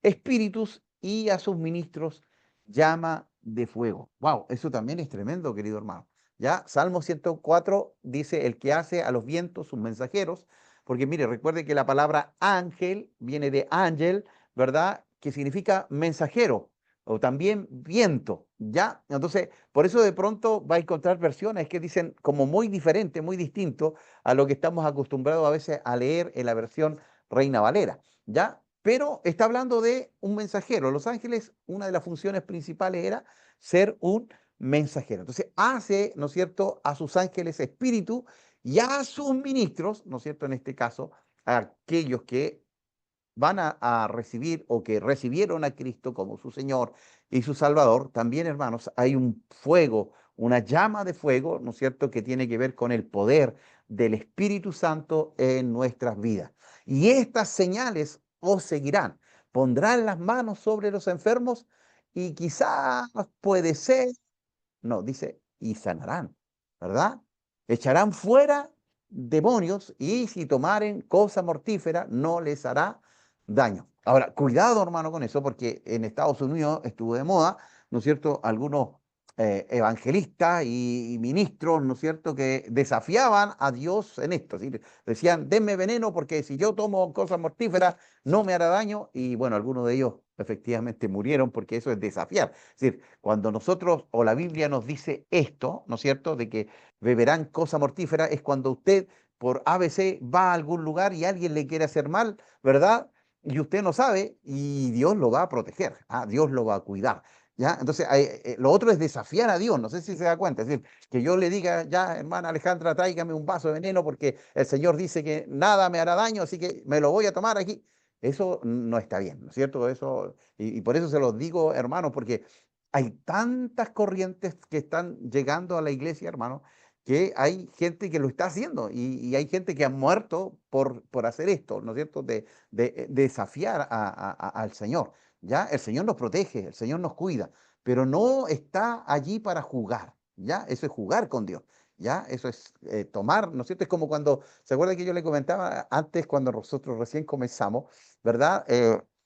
espíritus y a sus ministros llama de fuego. Wow, eso también es tremendo, querido hermano. Ya, Salmo 104 dice, el que hace a los vientos sus mensajeros, porque mire, recuerde que la palabra ángel viene de ángel, ¿verdad? Que significa mensajero o también viento, ¿ya? Entonces, por eso de pronto va a encontrar versiones que dicen como muy diferente, muy distinto a lo que estamos acostumbrados a veces a leer en la versión Reina Valera, ¿ya? Pero está hablando de un mensajero. Los ángeles, una de las funciones principales era ser un mensajero. Entonces hace, ¿no es cierto?, a sus ángeles espíritu y a sus ministros, ¿no es cierto?, en este caso, a aquellos que van a recibir o que recibieron a Cristo como su Señor y su Salvador, también, hermanos, hay un fuego, una llama de fuego, ¿no es cierto?, que tiene que ver con el poder del Espíritu Santo en nuestras vidas. Y estas señales os seguirán. Pondrán las manos sobre los enfermos y quizás puede ser, no, dice, y sanarán, ¿verdad? Echarán fuera demonios y si tomaren cosa mortífera no les hará daño. Ahora, cuidado, hermano, con eso, porque en Estados Unidos estuvo de moda, ¿no es cierto?, algunos evangelistas y ministros, ¿no es cierto?, que desafiaban a Dios en esto. ¿Sí? Decían, denme veneno porque si yo tomo cosas mortíferas no me hará daño. Y bueno, algunos de ellos efectivamente murieron porque eso es desafiar. Es decir, cuando nosotros o la Biblia nos dice esto, ¿no es cierto?, de que beberán cosa mortífera, es cuando usted por ABC va a algún lugar y alguien le quiere hacer mal, ¿verdad? Y usted no sabe y Dios lo va a proteger, Dios lo va a cuidar. ¿Ya? Entonces, lo otro es desafiar a Dios, no sé si se da cuenta, es decir, que yo le diga, ya, hermana Alejandra, tráigame un vaso de veneno porque el Señor dice que nada me hará daño, así que me lo voy a tomar aquí. Eso no está bien, ¿no es cierto? Eso, y por eso se los digo, hermanos, porque hay tantas corrientes que están llegando a la iglesia, hermano, que hay gente que lo está haciendo y hay gente que ha muerto por hacer esto, ¿no es cierto? De desafiar al Señor. ¿Ya? El Señor nos protege, el Señor nos cuida, pero no está allí para jugar, ¿ya? Eso es jugar con Dios, ¿ya? Eso es tomar, ¿no es cierto? Es como cuando, ¿se acuerda que yo le comentaba antes, cuando nosotros recién comenzamos, ¿verdad?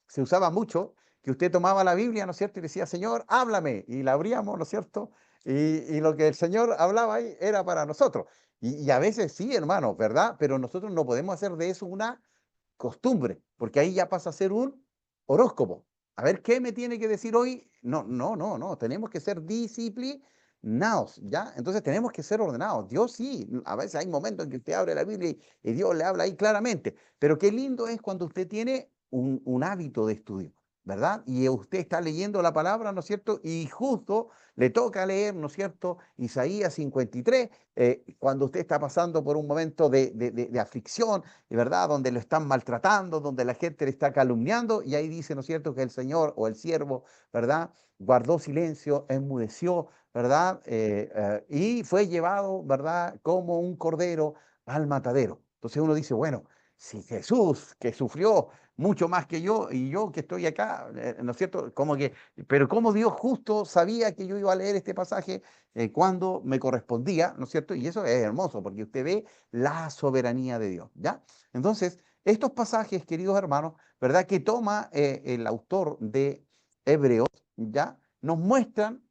Se usaba mucho que usted tomaba la Biblia, ¿no es cierto? Y decía, Señor, háblame, y la abríamos, ¿no es cierto? Y lo que el Señor hablaba ahí era para nosotros. Y a veces sí, hermano, ¿verdad? Pero nosotros no podemos hacer de eso una costumbre, porque ahí ya pasa a ser un horóscopo. A ver, ¿qué me tiene que decir hoy? No, no, no, no. Tenemos que ser disciplinados, ¿ya? Entonces tenemos que ser ordenados. Dios sí, a veces hay momentos en que usted abre la Biblia y Dios le habla ahí claramente. Pero qué lindo es cuando usted tiene un hábito de estudio. ¿verdad? Y usted está leyendo la palabra, ¿no es cierto? Y justo le toca leer, ¿no es cierto? Isaías 53, cuando usted está pasando por un momento de aflicción, ¿verdad? Donde lo están maltratando, donde la gente le está calumniando, y ahí dice, ¿no es cierto?, que el Señor o el siervo, ¿verdad?, guardó silencio, enmudeció, ¿verdad? Y fue llevado, ¿verdad?, como un cordero al matadero. Entonces uno dice, bueno, si Jesús, que sufrió mucho más que yo, y yo que estoy acá, ¿no es cierto? Como que, pero como Dios justo sabía que yo iba a leer este pasaje cuando me correspondía, ¿no es cierto? Y eso es hermoso, porque usted ve la soberanía de Dios, ¿ya? Entonces, estos pasajes, queridos hermanos, ¿verdad?, que toma el autor de Hebreos, ¿ya?, nos muestran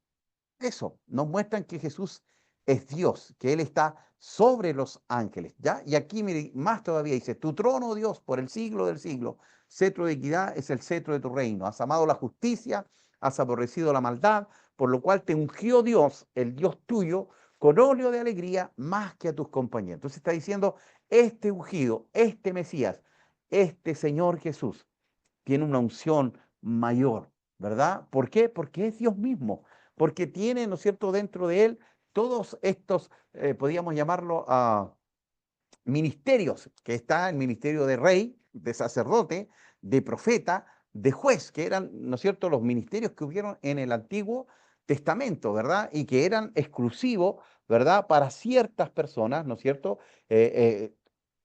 eso, nos muestran que Jesús es Dios, que Él está sobre los ángeles, ¿ya? Y aquí, mire, más todavía dice, tu trono, oh Dios, por el siglo del siglo, cetro de equidad es el cetro de tu reino. Has amado la justicia, has aborrecido la maldad, por lo cual te ungió Dios, el Dios tuyo, con óleo de alegría más que a tus compañeros. Entonces está diciendo, este ungido, este Mesías, este Señor Jesús, tiene una unción mayor, ¿verdad? ¿Por qué? Porque es Dios mismo, porque tiene, ¿no es cierto?, dentro de él todos estos, podríamos llamarlo, ministerios, que está el ministerio de rey, de sacerdote, de profeta, de juez, que eran, ¿no es cierto?, los ministerios que hubieron en el Antiguo Testamento, ¿verdad? Y que eran exclusivos, ¿verdad?, para ciertas personas, ¿no es cierto?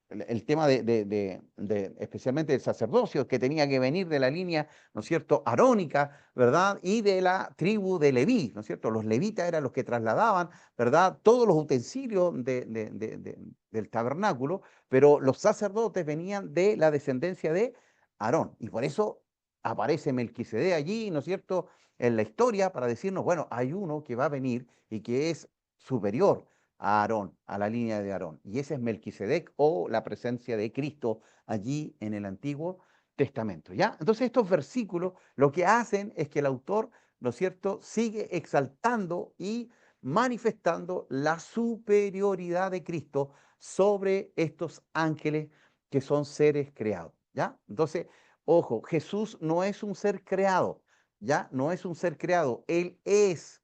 El tema especialmente del sacerdocio, que tenía que venir de la línea, ¿no es cierto?, arónica, ¿verdad? Y de la tribu de Leví, ¿no es cierto? Los levitas eran los que trasladaban, ¿verdad?, todos los utensilios del tabernáculo, pero los sacerdotes venían de la descendencia de Aarón. Y por eso aparece Melquisedec allí, ¿no es cierto?, en la historia para decirnos, bueno, hay uno que va a venir y que es superior a Aarón, a la línea de Aarón. Y ese es Melquisedec, o la presencia de Cristo allí en el Antiguo Testamento, ¿ya? Entonces estos versículos lo que hacen es que el autor, ¿no es cierto?, sigue exaltando y manifestando la superioridad de Cristo sobre estos ángeles que son seres creados, ¿ya? Entonces, ojo, Jesús no es un ser creado, ¿ya? No es un ser creado, Él es,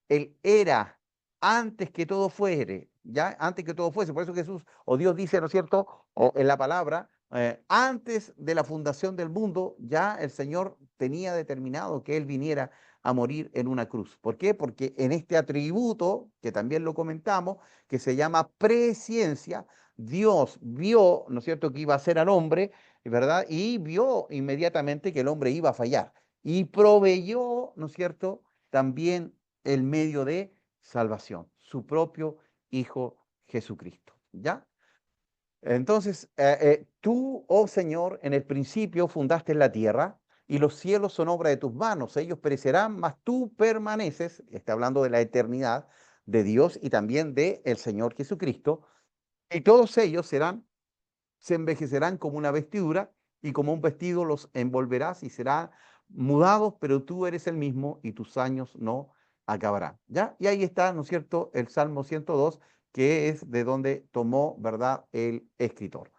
Él era antes que todo fuere, ¿ya? Antes que todo fuese. Por eso Jesús o Dios dice, ¿no es cierto?, o en la palabra, antes de la fundación del mundo, ya el Señor tenía determinado que Él viniera a morir en una cruz. ¿Por qué? Porque en este atributo, que también lo comentamos, que se llama presciencia, Dios vio, ¿no es cierto?, que iba a ser al hombre, ¿verdad? Y vio inmediatamente que el hombre iba a fallar. Y proveyó, ¿no es cierto?, también el medio de salvación, su propio Hijo Jesucristo, ¿ya? Entonces, tú, oh Señor, en el principio fundaste la tierra y los cielos son obra de tus manos. Ellos perecerán, mas tú permaneces. Está hablando de la eternidad de Dios y también de el Señor Jesucristo. Y todos ellos se envejecerán como una vestidura y como un vestido los envolverás y serán mudados, pero tú eres el mismo y tus años no acabarán. ¿Ya? Y ahí está, ¿no es cierto?, el Salmo 102, que es de donde tomó, ¿verdad?, el escritor.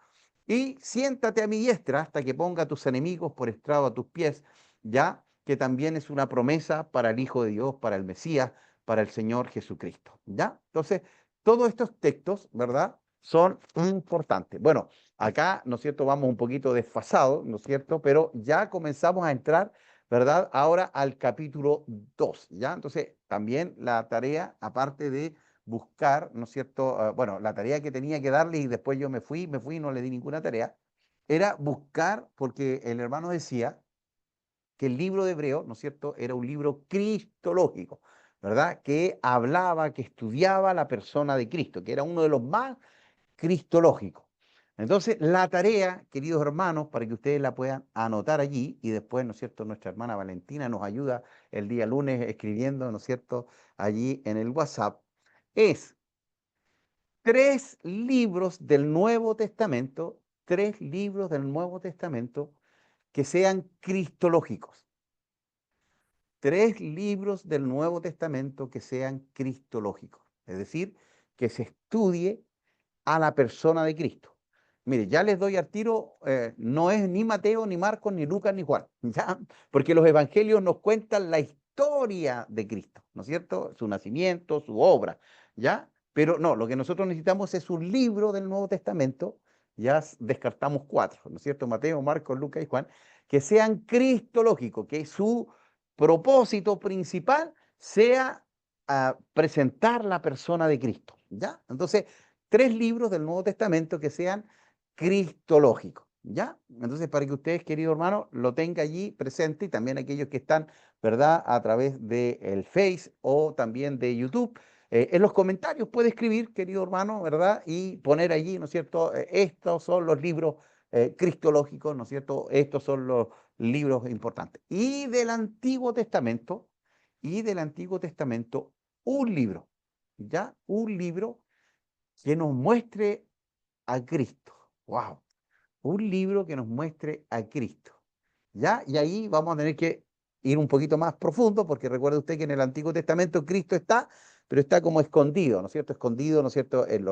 Y siéntate a mi diestra hasta que ponga a tus enemigos por estrado a tus pies, ya que también es una promesa para el Hijo de Dios, para el Mesías, para el Señor Jesucristo. ¿Ya? Entonces, todos estos textos, ¿verdad?, son importantes. Bueno, acá, ¿no es cierto?, vamos un poquito desfasados, ¿no es cierto?, pero ya comenzamos a entrar, ¿verdad?, ahora al capítulo 2, ¿ya? Entonces, también la tarea, aparte de buscar, ¿no es cierto? Bueno, la tarea que tenía que darle y después yo me fui y no le di ninguna tarea, era buscar, porque el hermano decía que el libro de Hebreo, ¿no es cierto?, era un libro cristológico, ¿verdad?, que hablaba, que estudiaba la persona de Cristo, que era uno de los más cristológicos. Entonces, la tarea, queridos hermanos, para que ustedes la puedan anotar allí y después, ¿no es cierto?, nuestra hermana Valentina nos ayuda el día lunes escribiendo, ¿no es cierto?, allí en el WhatsApp, es 3 libros del Nuevo Testamento, 3 libros del Nuevo Testamento que sean cristológicos. 3 libros del Nuevo Testamento que sean cristológicos. Es decir, que se estudie a la persona de Cristo. Mire, ya les doy al tiro, no es ni Mateo, ni Marcos, ni Lucas, ni Juan, ¿ya? Porque los evangelios nos cuentan la historia de Cristo, ¿no es cierto? Su nacimiento, su obra, ¿ya? Pero no, lo que nosotros necesitamos es un libro del Nuevo Testamento, ya descartamos 4, ¿no es cierto? Mateo, Marcos, Lucas y Juan, que sean cristológicos, que su propósito principal sea presentar la persona de Cristo, ¿ya? Entonces, 3 libros del Nuevo Testamento que sean cristológicos, ¿ya? Entonces, para que ustedes, queridos hermanos, lo tengan allí presente y también aquellos que están, ¿verdad?, a través del Face o también de YouTube. En los comentarios puede escribir, querido hermano, ¿verdad? Y poner allí, ¿no es cierto? Estos son los libros cristológicos, ¿no es cierto? Estos son los libros importantes. Y del Antiguo Testamento, un libro, ¿ya? Un libro que nos muestre a Cristo. ¡Wow! Un libro que nos muestre a Cristo. ¿Ya? Y ahí vamos a tener que ir un poquito más profundo, porque recuerde usted que en el Antiguo Testamento Cristo está, pero está como escondido, ¿no es cierto? Escondido, ¿no es cierto? En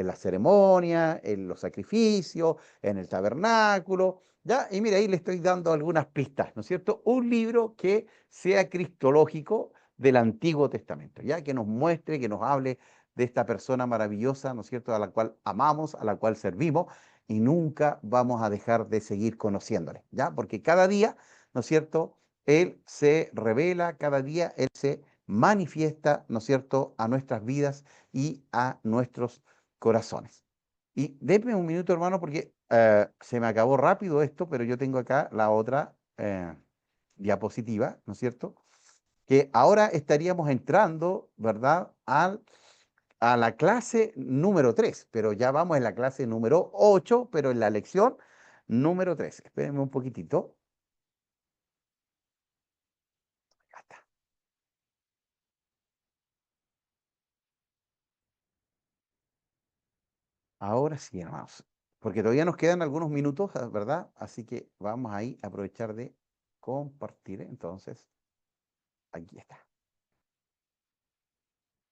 las ceremonias, en los sacrificios, en el tabernáculo, ¿ya? Y mire, ahí le estoy dando algunas pistas, ¿no es cierto? Un libro que sea cristológico del Antiguo Testamento, ¿ya? Que nos muestre, que nos hable de esta persona maravillosa, ¿no es cierto? A la cual amamos, a la cual servimos, y nunca vamos a dejar de seguir conociéndole, ¿ya? Porque cada día, ¿no es cierto?, Él se revela, cada día Él se manifiesta, ¿no es cierto?, a nuestras vidas y a nuestros corazones. Y déme un minuto, hermano, porque se me acabó rápido esto, pero yo tengo acá la otra diapositiva, ¿no es cierto?, que ahora estaríamos entrando, ¿verdad?, a la clase número 3, pero ya vamos en la clase número 8, pero en la lección número 3. Espérenme un poquitito. Ya está. Ahora sí, hermanos, porque todavía nos quedan algunos minutos, ¿verdad? Así que vamos ahí a aprovechar de compartir. Entonces, aquí está.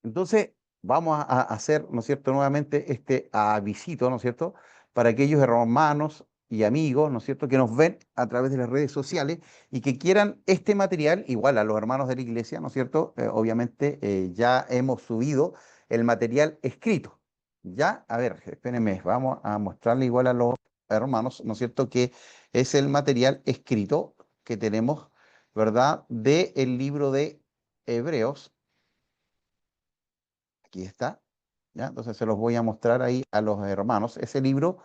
Entonces, vamos a hacer, ¿no es cierto?, nuevamente este avisito, ¿no es cierto?, para aquellos hermanos y amigos, ¿no es cierto?, que nos ven a través de las redes sociales y que quieran este material, igual a los hermanos de la iglesia, ¿no es cierto?, obviamente ya hemos subido el material escrito. Ya, a ver, espérenme, vamos a mostrarle igual a los hermanos, ¿no es cierto?, que es el material escrito que tenemos, ¿verdad?, del libro de Hebreos. Aquí está, ¿ya? Entonces se los voy a mostrar ahí a los hermanos. Ese libro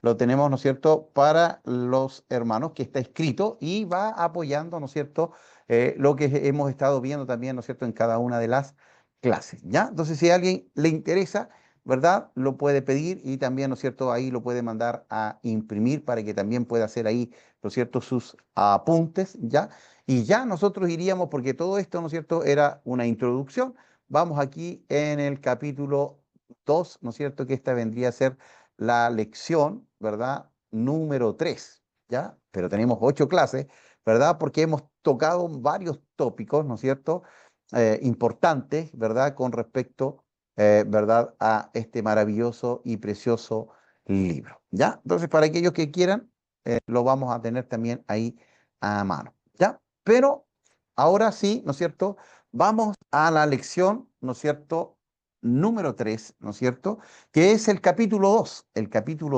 lo tenemos, ¿no es cierto?, para los hermanos, que está escrito y va apoyando, ¿no es cierto?, lo que hemos estado viendo también, ¿no es cierto?, en cada una de las clases, ¿ya? Entonces, si a alguien le interesa, ¿verdad?, lo puede pedir y también, ¿no es cierto?, ahí lo puede mandar a imprimir para que también pueda hacer ahí, ¿no es cierto?, sus apuntes, ¿ya? Y ya nosotros iríamos, porque todo esto, ¿no es cierto?, era una introducción. Vamos aquí en el capítulo 2, ¿no es cierto?, que esta vendría a ser la lección, ¿verdad?, número 3, ¿ya? Pero tenemos 8 clases, ¿verdad? Porque hemos tocado varios tópicos, ¿no es cierto?, importantes, ¿verdad?, con respecto, ¿verdad?, a este maravilloso y precioso libro, ¿ya? Entonces, para aquellos que quieran, lo vamos a tener también ahí a mano, ¿ya? Pero ahora sí, ¿no es cierto?, vamos a la lección, ¿no es cierto?, número 3, ¿no es cierto?, que es el capítulo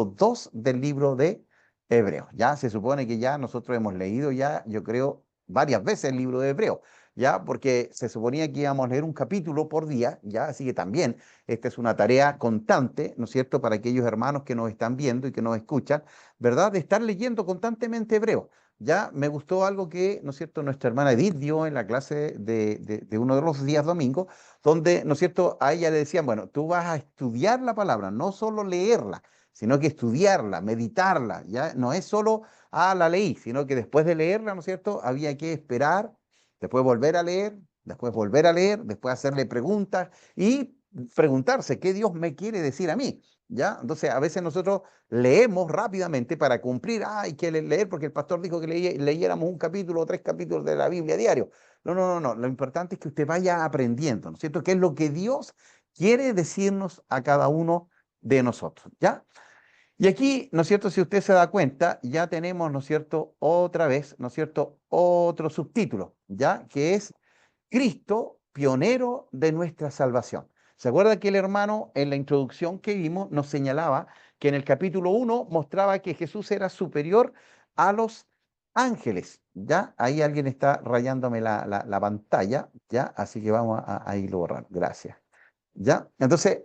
2 del libro de Hebreos. Ya se supone que ya nosotros hemos leído ya, yo creo, varias veces el libro de Hebreos, ya, porque se suponía que íbamos a leer un capítulo por día, ya, así que también esta es una tarea constante, ¿no es cierto?, para aquellos hermanos que nos están viendo y que nos escuchan, ¿verdad?, de estar leyendo constantemente Hebreos. Ya me gustó algo que, ¿no es cierto?, nuestra hermana Edith dio en la clase de uno de los días domingos, donde, ¿no es cierto?, a ella le decían, bueno, tú vas a estudiar la palabra, no solo leerla, sino que estudiarla, meditarla, ya no es solo, la leí, sino que después de leerla, ¿no es cierto?, había que esperar, después volver a leer, después volver a leer, después hacerle preguntas y preguntarse, ¿qué Dios me quiere decir a mí? ¿Ya? Entonces, a veces nosotros leemos rápidamente para cumplir, hay que leer porque el pastor dijo que leyéramos un capítulo o 3 capítulos de la Biblia diario. No, no, no, no. Lo importante es que usted vaya aprendiendo, ¿no es cierto? ¿Qué es lo que Dios quiere decirnos a cada uno de nosotros? ¿Ya? Y aquí, ¿no es cierto? Si usted se da cuenta, ya tenemos, ¿no es cierto? Otra vez, ¿no es cierto? Otro subtítulo, ¿ya? Que es Cristo, pionero de nuestra salvación. ¿Se acuerda que el hermano en la introducción que vimos nos señalaba que en el capítulo 1 mostraba que Jesús era superior a los ángeles? ¿Ya? Ahí alguien está rayándome la pantalla, ¿ya? Así que vamos a irlo borrando. Gracias. ¿Ya? Entonces,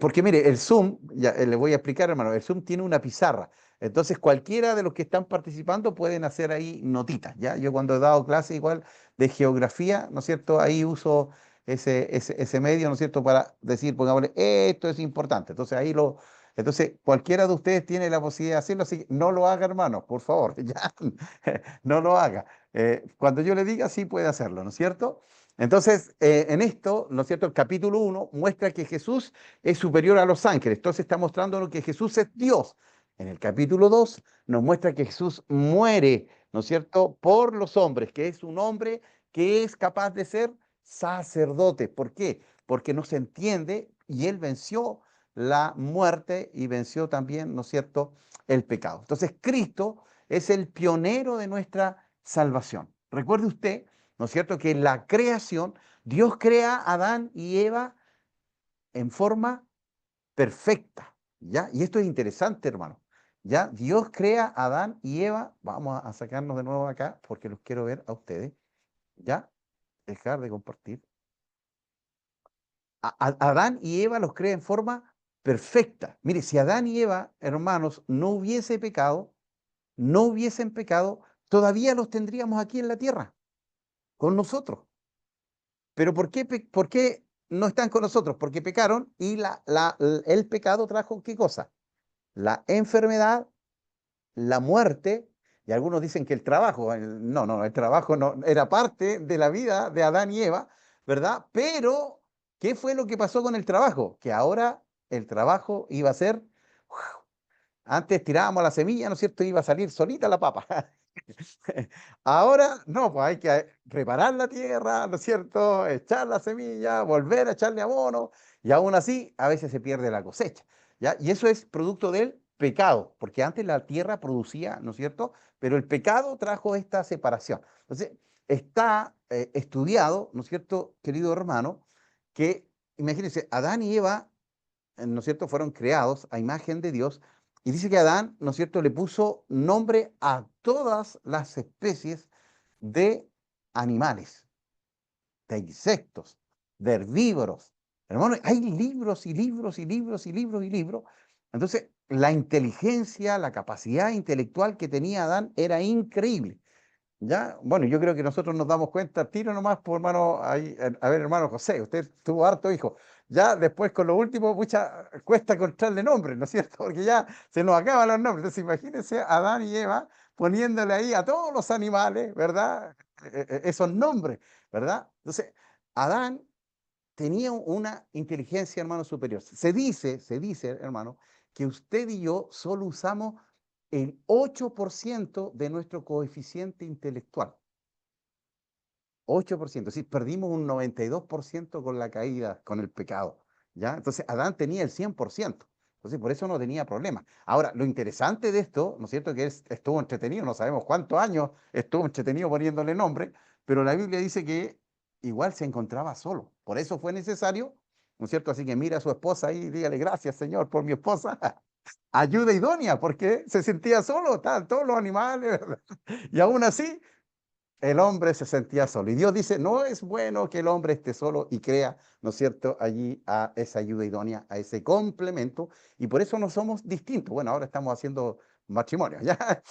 porque mire, el Zoom, ya le voy a explicar, hermano, el Zoom tiene una pizarra. Entonces, cualquiera de los que están participando pueden hacer ahí notitas, ¿ya? Yo cuando he dado clase igual de geografía, ¿no es cierto? Ahí uso ese medio, ¿no es cierto? Para decir, pongámosle, esto es importante. Entonces, cualquiera de ustedes tiene la posibilidad de hacerlo, así que no lo haga, hermano, por favor, ¿ya? No lo haga. Cuando yo le diga, sí puede hacerlo, ¿no es cierto? Entonces, en esto, ¿no es cierto? El capítulo 1 muestra que Jesús es superior a los ángeles. Entonces está mostrándonos que Jesús es Dios. En el capítulo 2 nos muestra que Jesús muere, ¿no es cierto?, por los hombres, que es un hombre que es capaz de ser sacerdote. ¿Por qué? Porque no se entiende y él venció la muerte y venció también, ¿no es cierto?, el pecado. Entonces, Cristo es el pionero de nuestra salvación. Recuerde usted, ¿no es cierto?, que en la creación Dios crea a Adán y Eva en forma perfecta, ¿ya? Y esto es interesante, hermano. ¿Ya? Dios crea a Adán y Eva, vamos a sacarnos de nuevo acá porque los quiero ver a ustedes, ¿ya? Dejar de compartir. Adán y Eva los crea en forma perfecta. Mire, si Adán y Eva, hermanos, no hubiesen pecado, todavía los tendríamos aquí en la tierra, con nosotros. Pero ¿por qué no están con nosotros? Porque pecaron y el pecado trajo ¿qué cosa? La enfermedad, la muerte, y algunos dicen que el trabajo, no, el trabajo no era parte de la vida de Adán y Eva, ¿verdad? Pero, ¿qué fue lo que pasó con el trabajo? Que ahora el trabajo iba a ser, antes tirábamos la semilla, ¿no es cierto? Iba a salir solita la papa. Ahora no, pues hay que preparar la tierra, ¿no es cierto? Echar la semilla, volver a echarle abono, y aún así a veces se pierde la cosecha, ¿ya? Y eso es producto del pecado, porque antes la tierra producía, ¿no es cierto? Pero el pecado trajo esta separación. Entonces, está estudiado, ¿no es cierto, querido hermano? Que, imagínense, Adán y Eva, ¿no es cierto?, fueron creados a imagen de Dios, y dice que Adán, ¿no es cierto?, le puso nombre a todas las especies de animales, de insectos, de herbívoros. Hermano, hay libros y libros y libros y libros y libros. Entonces, la inteligencia, la capacidad intelectual que tenía Adán era increíble. ¿Ya? Bueno, yo creo que nosotros nos damos cuenta, tiro nomás, por hermano, ahí, a ver, hermano José, usted tuvo harto hijo. Ya después con lo último, mucha cuesta encontrarle nombre, ¿no es cierto? Porque ya se nos acaban los nombres. Entonces, imagínense a Adán y Eva poniéndole ahí a todos los animales, ¿verdad? Esos nombres, ¿verdad? Entonces, Adán tenía una inteligencia, hermano, superior. Se dice, hermano, que usted y yo solo usamos el 8% de nuestro coeficiente intelectual. 8%, es decir, perdimos un 92% con la caída, con el pecado, ¿ya? Entonces, Adán tenía el 100%. Entonces, por eso no tenía problema. Ahora, lo interesante de esto, ¿no es cierto?, que estuvo entretenido, no sabemos cuántos años estuvo entretenido poniéndole nombre, pero la Biblia dice que igual se encontraba solo. Por eso fue necesario, ¿no es cierto? Así que mira a su esposa ahí y dígale, gracias, Señor, por mi esposa. Ayuda idónea, porque se sentía solo, estaban todos los animales, ¿verdad? Y aún así, el hombre se sentía solo. Y Dios dice, no es bueno que el hombre esté solo y crea, ¿no es cierto?, allí a esa ayuda idónea, a ese complemento. Y por eso no somos distintos. Bueno, ahora estamos haciendo matrimonio, ¿ya?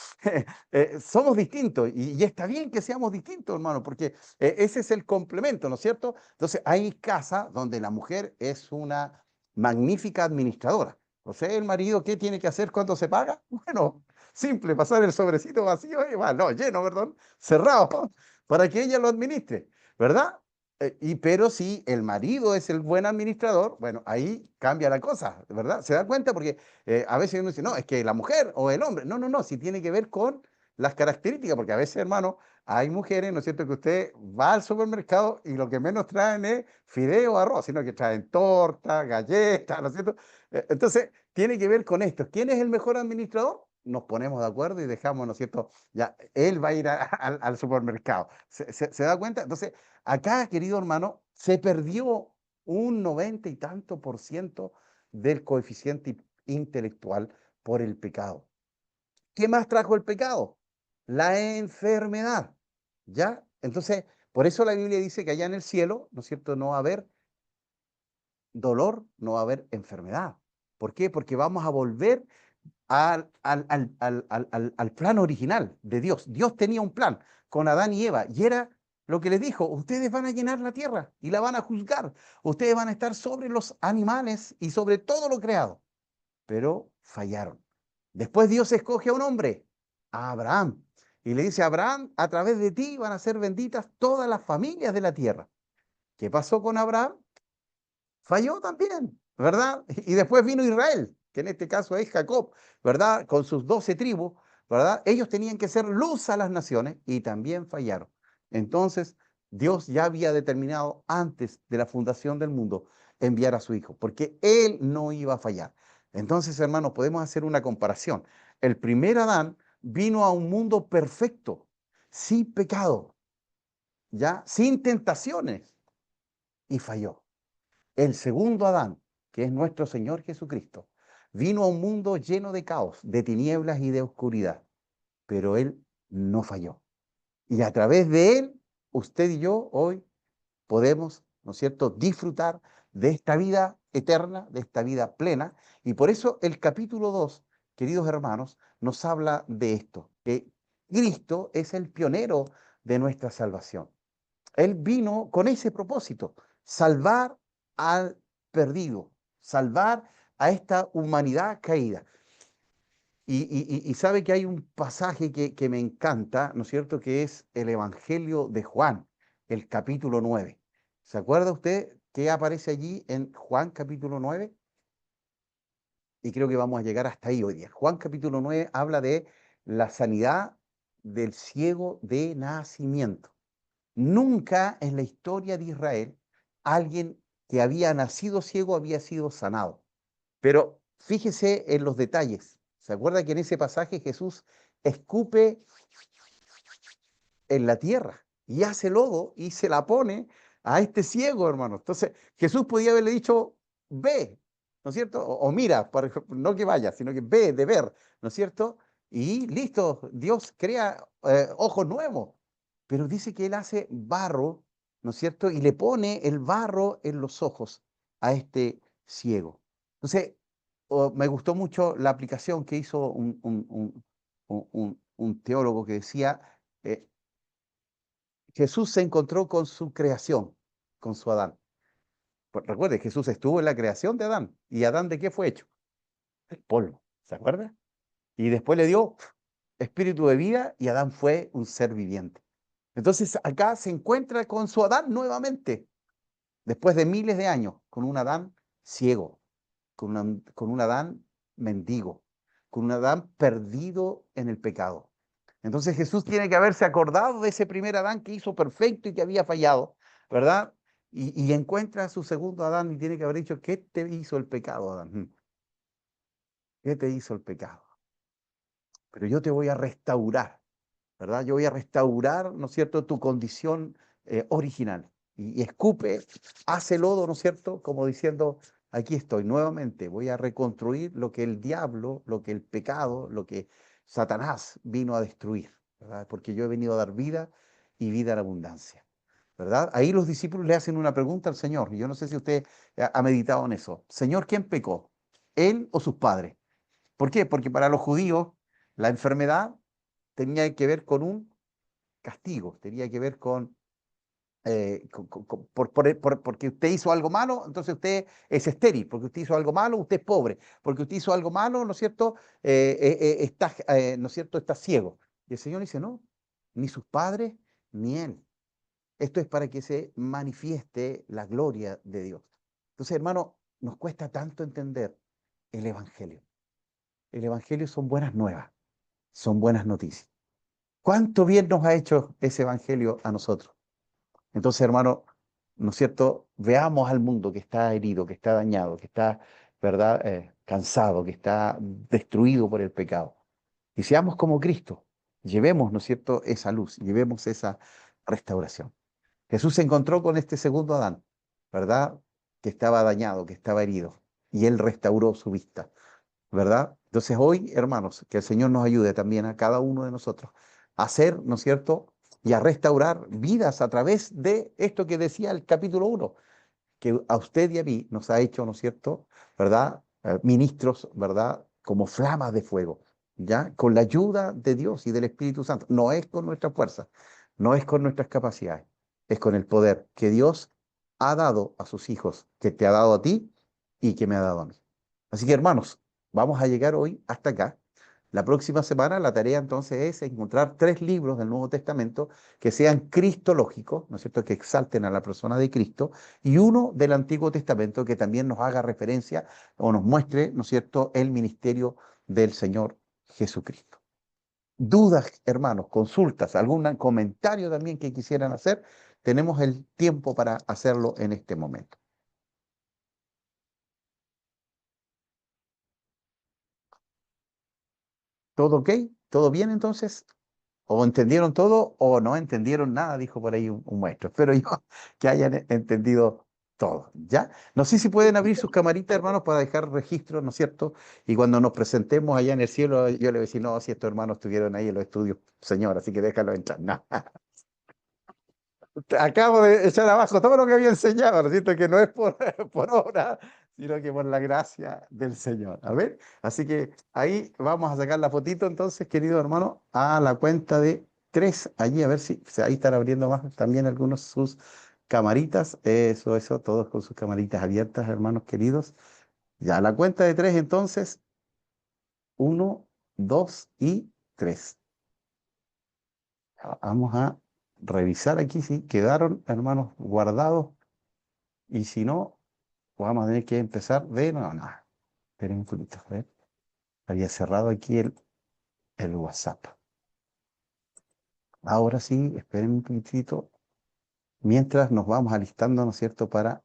Somos distintos y está bien que seamos distintos, hermano, porque ese es el complemento, ¿no es cierto? Entonces, hay casas donde la mujer es una magnífica administradora. O sea, el marido, ¿qué tiene que hacer cuando se paga? Bueno, simple, pasar el sobrecito vacío, no, lleno, perdón, cerrado, para que ella lo administre, ¿verdad? Pero si el marido es el buen administrador, bueno, ahí cambia la cosa, ¿verdad? ¿Se da cuenta? Porque a veces uno dice, no, es que la mujer o el hombre. No, no, no, sí tiene que ver con las características, porque a veces, hermano, hay mujeres, ¿no es cierto?, que usted va al supermercado y lo que menos traen es fideo o arroz, sino que traen torta, galletas, ¿no es cierto? Entonces, tiene que ver con esto. ¿Quién es el mejor administrador? Nos ponemos de acuerdo y dejamos, ¿no es cierto? Ya, él va a ir al supermercado. ¿Se da cuenta? Entonces, acá, querido hermano, se perdió un 90 y tanto por ciento del coeficiente intelectual por el pecado. ¿Qué más trajo el pecado? La enfermedad, ¿ya? Entonces, por eso la Biblia dice que allá en el cielo, ¿no es cierto?, no va a haber dolor, no va a haber enfermedad. ¿Por qué? Porque vamos a volver al plan original de Dios. Dios tenía un plan con Adán y Eva y era lo que les dijo: ustedes van a llenar la tierra y la van a juzgar. Ustedes van a estar sobre los animales y sobre todo lo creado. Pero fallaron. Después Dios escoge a un hombre, a Abraham, y le dice: Abraham, a través de ti van a ser benditas todas las familias de la tierra. ¿Qué pasó con Abraham? Falló también, ¿verdad? Y después vino Israel, que en este caso es Jacob, ¿verdad? Con sus 12 tribus, ¿verdad? Ellos tenían que ser luz a las naciones y también fallaron. Entonces, Dios ya había determinado antes de la fundación del mundo enviar a su Hijo, porque Él no iba a fallar. Entonces, hermanos, podemos hacer una comparación. El primer Adán vino a un mundo perfecto, sin pecado, ¿ya? Sin tentaciones, y falló. El segundo Adán, que es nuestro Señor Jesucristo, vino a un mundo lleno de caos, de tinieblas y de oscuridad, pero Él no falló. Y a través de Él, usted y yo hoy podemos, ¿no es cierto?, disfrutar de esta vida eterna, de esta vida plena. Y por eso el capítulo 2, queridos hermanos, nos habla de esto, que Cristo es el pionero de nuestra salvación. Él vino con ese propósito: salvar al perdido, salvar a esta humanidad caída. Y sabe que hay un pasaje que me encanta, ¿no es cierto?, que es el Evangelio de Juan, el capítulo 9. ¿Se acuerda usted qué aparece allí en Juan capítulo 9? Y creo que vamos a llegar hasta ahí hoy día. Juan capítulo 9 habla de la sanidad del ciego de nacimiento. Nunca en la historia de Israel alguien que había nacido ciego había sido sanado. Pero fíjese en los detalles. ¿Se acuerda que en ese pasaje Jesús escupe en la tierra y hace lodo y se la pone a este ciego, hermano? Entonces Jesús podía haberle dicho: ve, ¿no es cierto? O mira, no que vaya, sino que ve, de ver, ¿no es cierto? Y listo, Dios crea ojos nuevos. Pero dice que Él hace barro, ¿no es cierto? Y le pone el barro en los ojos a este ciego. Entonces, me gustó mucho la aplicación que hizo un teólogo que decía: eh, Jesús se encontró con su creación, con su Adán. Pues recuerde, Jesús estuvo en la creación de Adán. ¿Y Adán de qué fue hecho? El polvo, ¿se acuerda? Y después le dio espíritu de vida y Adán fue un ser viviente. Entonces acá se encuentra con su Adán nuevamente, después de miles de años, con un Adán ciego, con un Adán mendigo, con un Adán perdido en el pecado. Entonces Jesús tiene que haberse acordado de ese primer Adán que hizo perfecto y que había fallado, ¿verdad? Y encuentra a su segundo Adán y tiene que haber dicho: ¿qué te hizo el pecado, Adán? ¿Qué te hizo el pecado? Pero yo te voy a restaurar, ¿verdad? Yo voy a restaurar, ¿no es cierto?, tu condición original. Y escupe, hace lodo, ¿no es cierto?, como diciendo: aquí estoy nuevamente, voy a reconstruir lo que el diablo, lo que el pecado, lo que Satanás vino a destruir, ¿verdad? Porque yo he venido a dar vida y vida en abundancia, ¿verdad? Ahí los discípulos le hacen una pregunta al Señor, y yo no sé si usted ha meditado en eso. Señor, ¿quién pecó? ¿Él o sus padres? ¿Por qué? Porque para los judíos la enfermedad tenía que ver con un castigo, tenía que ver con, porque usted hizo algo malo, entonces usted es estéril, porque usted hizo algo malo, usted es pobre, porque usted hizo algo malo, ¿no es cierto? ¿No es cierto? Está ciego. Y el Señor dice: no, ni sus padres, ni él. Esto es para que se manifieste la gloria de Dios. Entonces, hermano, nos cuesta tanto entender el Evangelio. El Evangelio son buenas nuevas, son buenas noticias. ¿Cuánto bien nos ha hecho ese Evangelio a nosotros? Entonces, hermano, ¿no es cierto? Veamos al mundo que está herido, que está dañado, que está, ¿verdad?, cansado, que está destruido por el pecado. Y seamos como Cristo. Llevemos, ¿no es cierto?, esa luz, llevemos esa restauración. Jesús se encontró con este segundo Adán, ¿verdad? Que estaba dañado, que estaba herido, y él restauró su vista, ¿verdad? Entonces hoy, hermanos, que el Señor nos ayude también a cada uno de nosotros a hacer, ¿no es cierto?, y a restaurar vidas a través de esto que decía el capítulo 1, que a usted y a mí nos ha hecho, ¿no es cierto?, ¿verdad? Ministros, ¿verdad? Como flamas de fuego, ¿ya? Con la ayuda de Dios y del Espíritu Santo. No es con nuestra fuerza, no es con nuestras capacidades, es con el poder que Dios ha dado a sus hijos, que te ha dado a ti y que me ha dado a mí. Así que, hermanos, vamos a llegar hoy hasta acá. La próxima semana la tarea entonces es encontrar 3 libros del Nuevo Testamento que sean cristológicos, ¿no es cierto?, que exalten a la persona de Cristo, y uno del Antiguo Testamento que también nos haga referencia o nos muestre, ¿no es cierto?, el ministerio del Señor Jesucristo. Dudas, hermanos, consultas, algún comentario también que quisieran hacer, tenemos el tiempo para hacerlo en este momento. ¿Todo ok? ¿Todo bien entonces? ¿O entendieron todo o no entendieron nada? Dijo por ahí un maestro. Espero yo que hayan entendido todo, ¿ya? No sé si pueden abrir sus camaritas, hermanos, para dejar registro, ¿no es cierto? Y cuando nos presentemos allá en el cielo, yo le voy a decir, no, si estos hermanos estuvieron ahí en los estudios, señor, así que déjalo entrar. No. Acabo de echar abajo todo lo que había enseñado, ¿no es cierto? Que no es por, por obra, sino que por la gracia del Señor. A ver, así que ahí vamos a sacar la fotito entonces, querido hermano, a la cuenta de 3, allí a ver si ahí están abriendo más también algunos sus camaritas. Eso, todos con sus camaritas abiertas, hermanos queridos. Ya, a la cuenta de 3 entonces, 1, 2 y 3. Vamos a revisar aquí si quedaron, hermanos, guardados. Y si no, pues vamos a tener que empezar de nuevo. No, esperen un poquito. A ver. Había cerrado aquí el WhatsApp. Ahora sí, esperen un poquitito. Mientras nos vamos alistando, ¿no es cierto?, para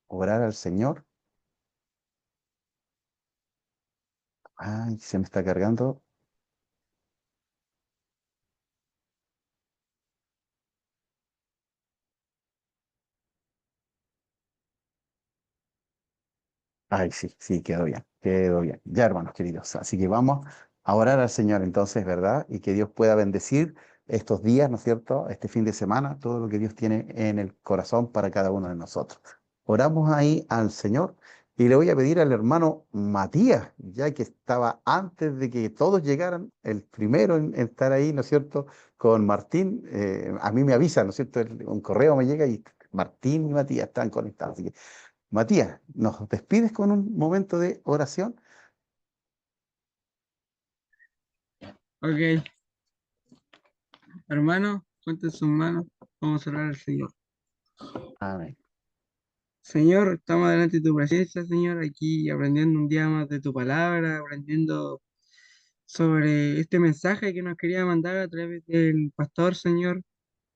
orar al Señor. Ay, se me está cargando. Ay, sí, sí, quedó bien, quedó bien. Ya, hermanos queridos. Así que vamos a orar al Señor entonces, ¿verdad? Y que Dios pueda bendecir estos días, ¿no es cierto? Este fin de semana, todo lo que Dios tiene en el corazón para cada uno de nosotros. Oramos ahí al Señor y le voy a pedir al hermano Matías, ya que estaba antes de que todos llegaran, el primero en estar ahí, ¿no es cierto? Con Martín, a mí me avisa, ¿no es cierto? Un correo me llega y Martín y Matías están conectados. Así que Matías, ¿nos despides con un momento de oración? Ok, hermano, cuenten sus manos. Vamos a orar al Señor. Amén. Señor, estamos delante de tu presencia, Señor, aquí aprendiendo un día más de tu palabra, aprendiendo sobre este mensaje que nos quería mandar a través del pastor, Señor.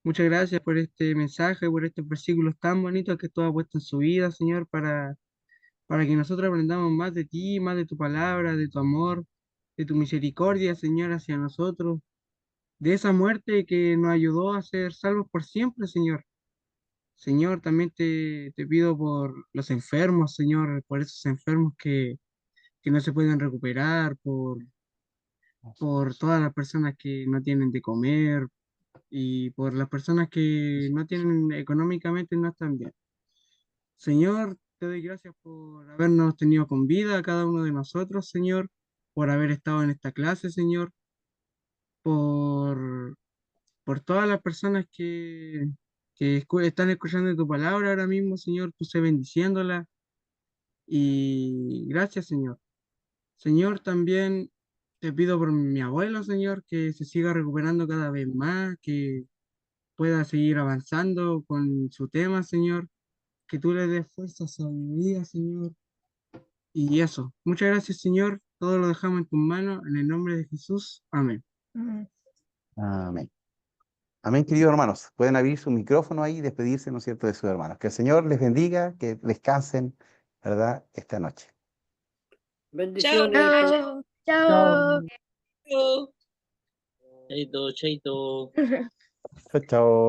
Muchas gracias por este mensaje, por estos versículos tan bonitos que tú has puesto en su vida, Señor, para que nosotros aprendamos más de ti, más de tu palabra, de tu amor, de tu misericordia, Señor, hacia nosotros, de esa muerte que nos ayudó a ser salvos por siempre, Señor. Señor, también te pido por los enfermos, Señor, por esos enfermos que no se pueden recuperar, por todas las personas que no tienen de comer y por las personas que no tienen económicamente, no están bien. Señor, te doy gracias por habernos tenido con vida a cada uno de nosotros, Señor, por haber estado en esta clase, Señor, por, por todas las personas que están escuchando tu palabra ahora mismo, Señor, tú sé bendiciéndola. Y gracias, Señor. Señor, también te pido por mi abuelo, Señor, que se siga recuperando cada vez más, que pueda seguir avanzando con su tema, Señor, que tú le des fuerza, sabiduría, Señor. Y eso. Muchas gracias, Señor. Todo lo dejamos en tus manos, en el nombre de Jesús. Amén. Amén. Amén, queridos hermanos. Pueden abrir su micrófono ahí y despedirse, ¿no es cierto?, de sus hermanos. Que el Señor les bendiga, que descansen, ¿verdad?, esta noche. Bendiciones. Chao. Chao. Chao. Chaito, chaito. Chao, chao.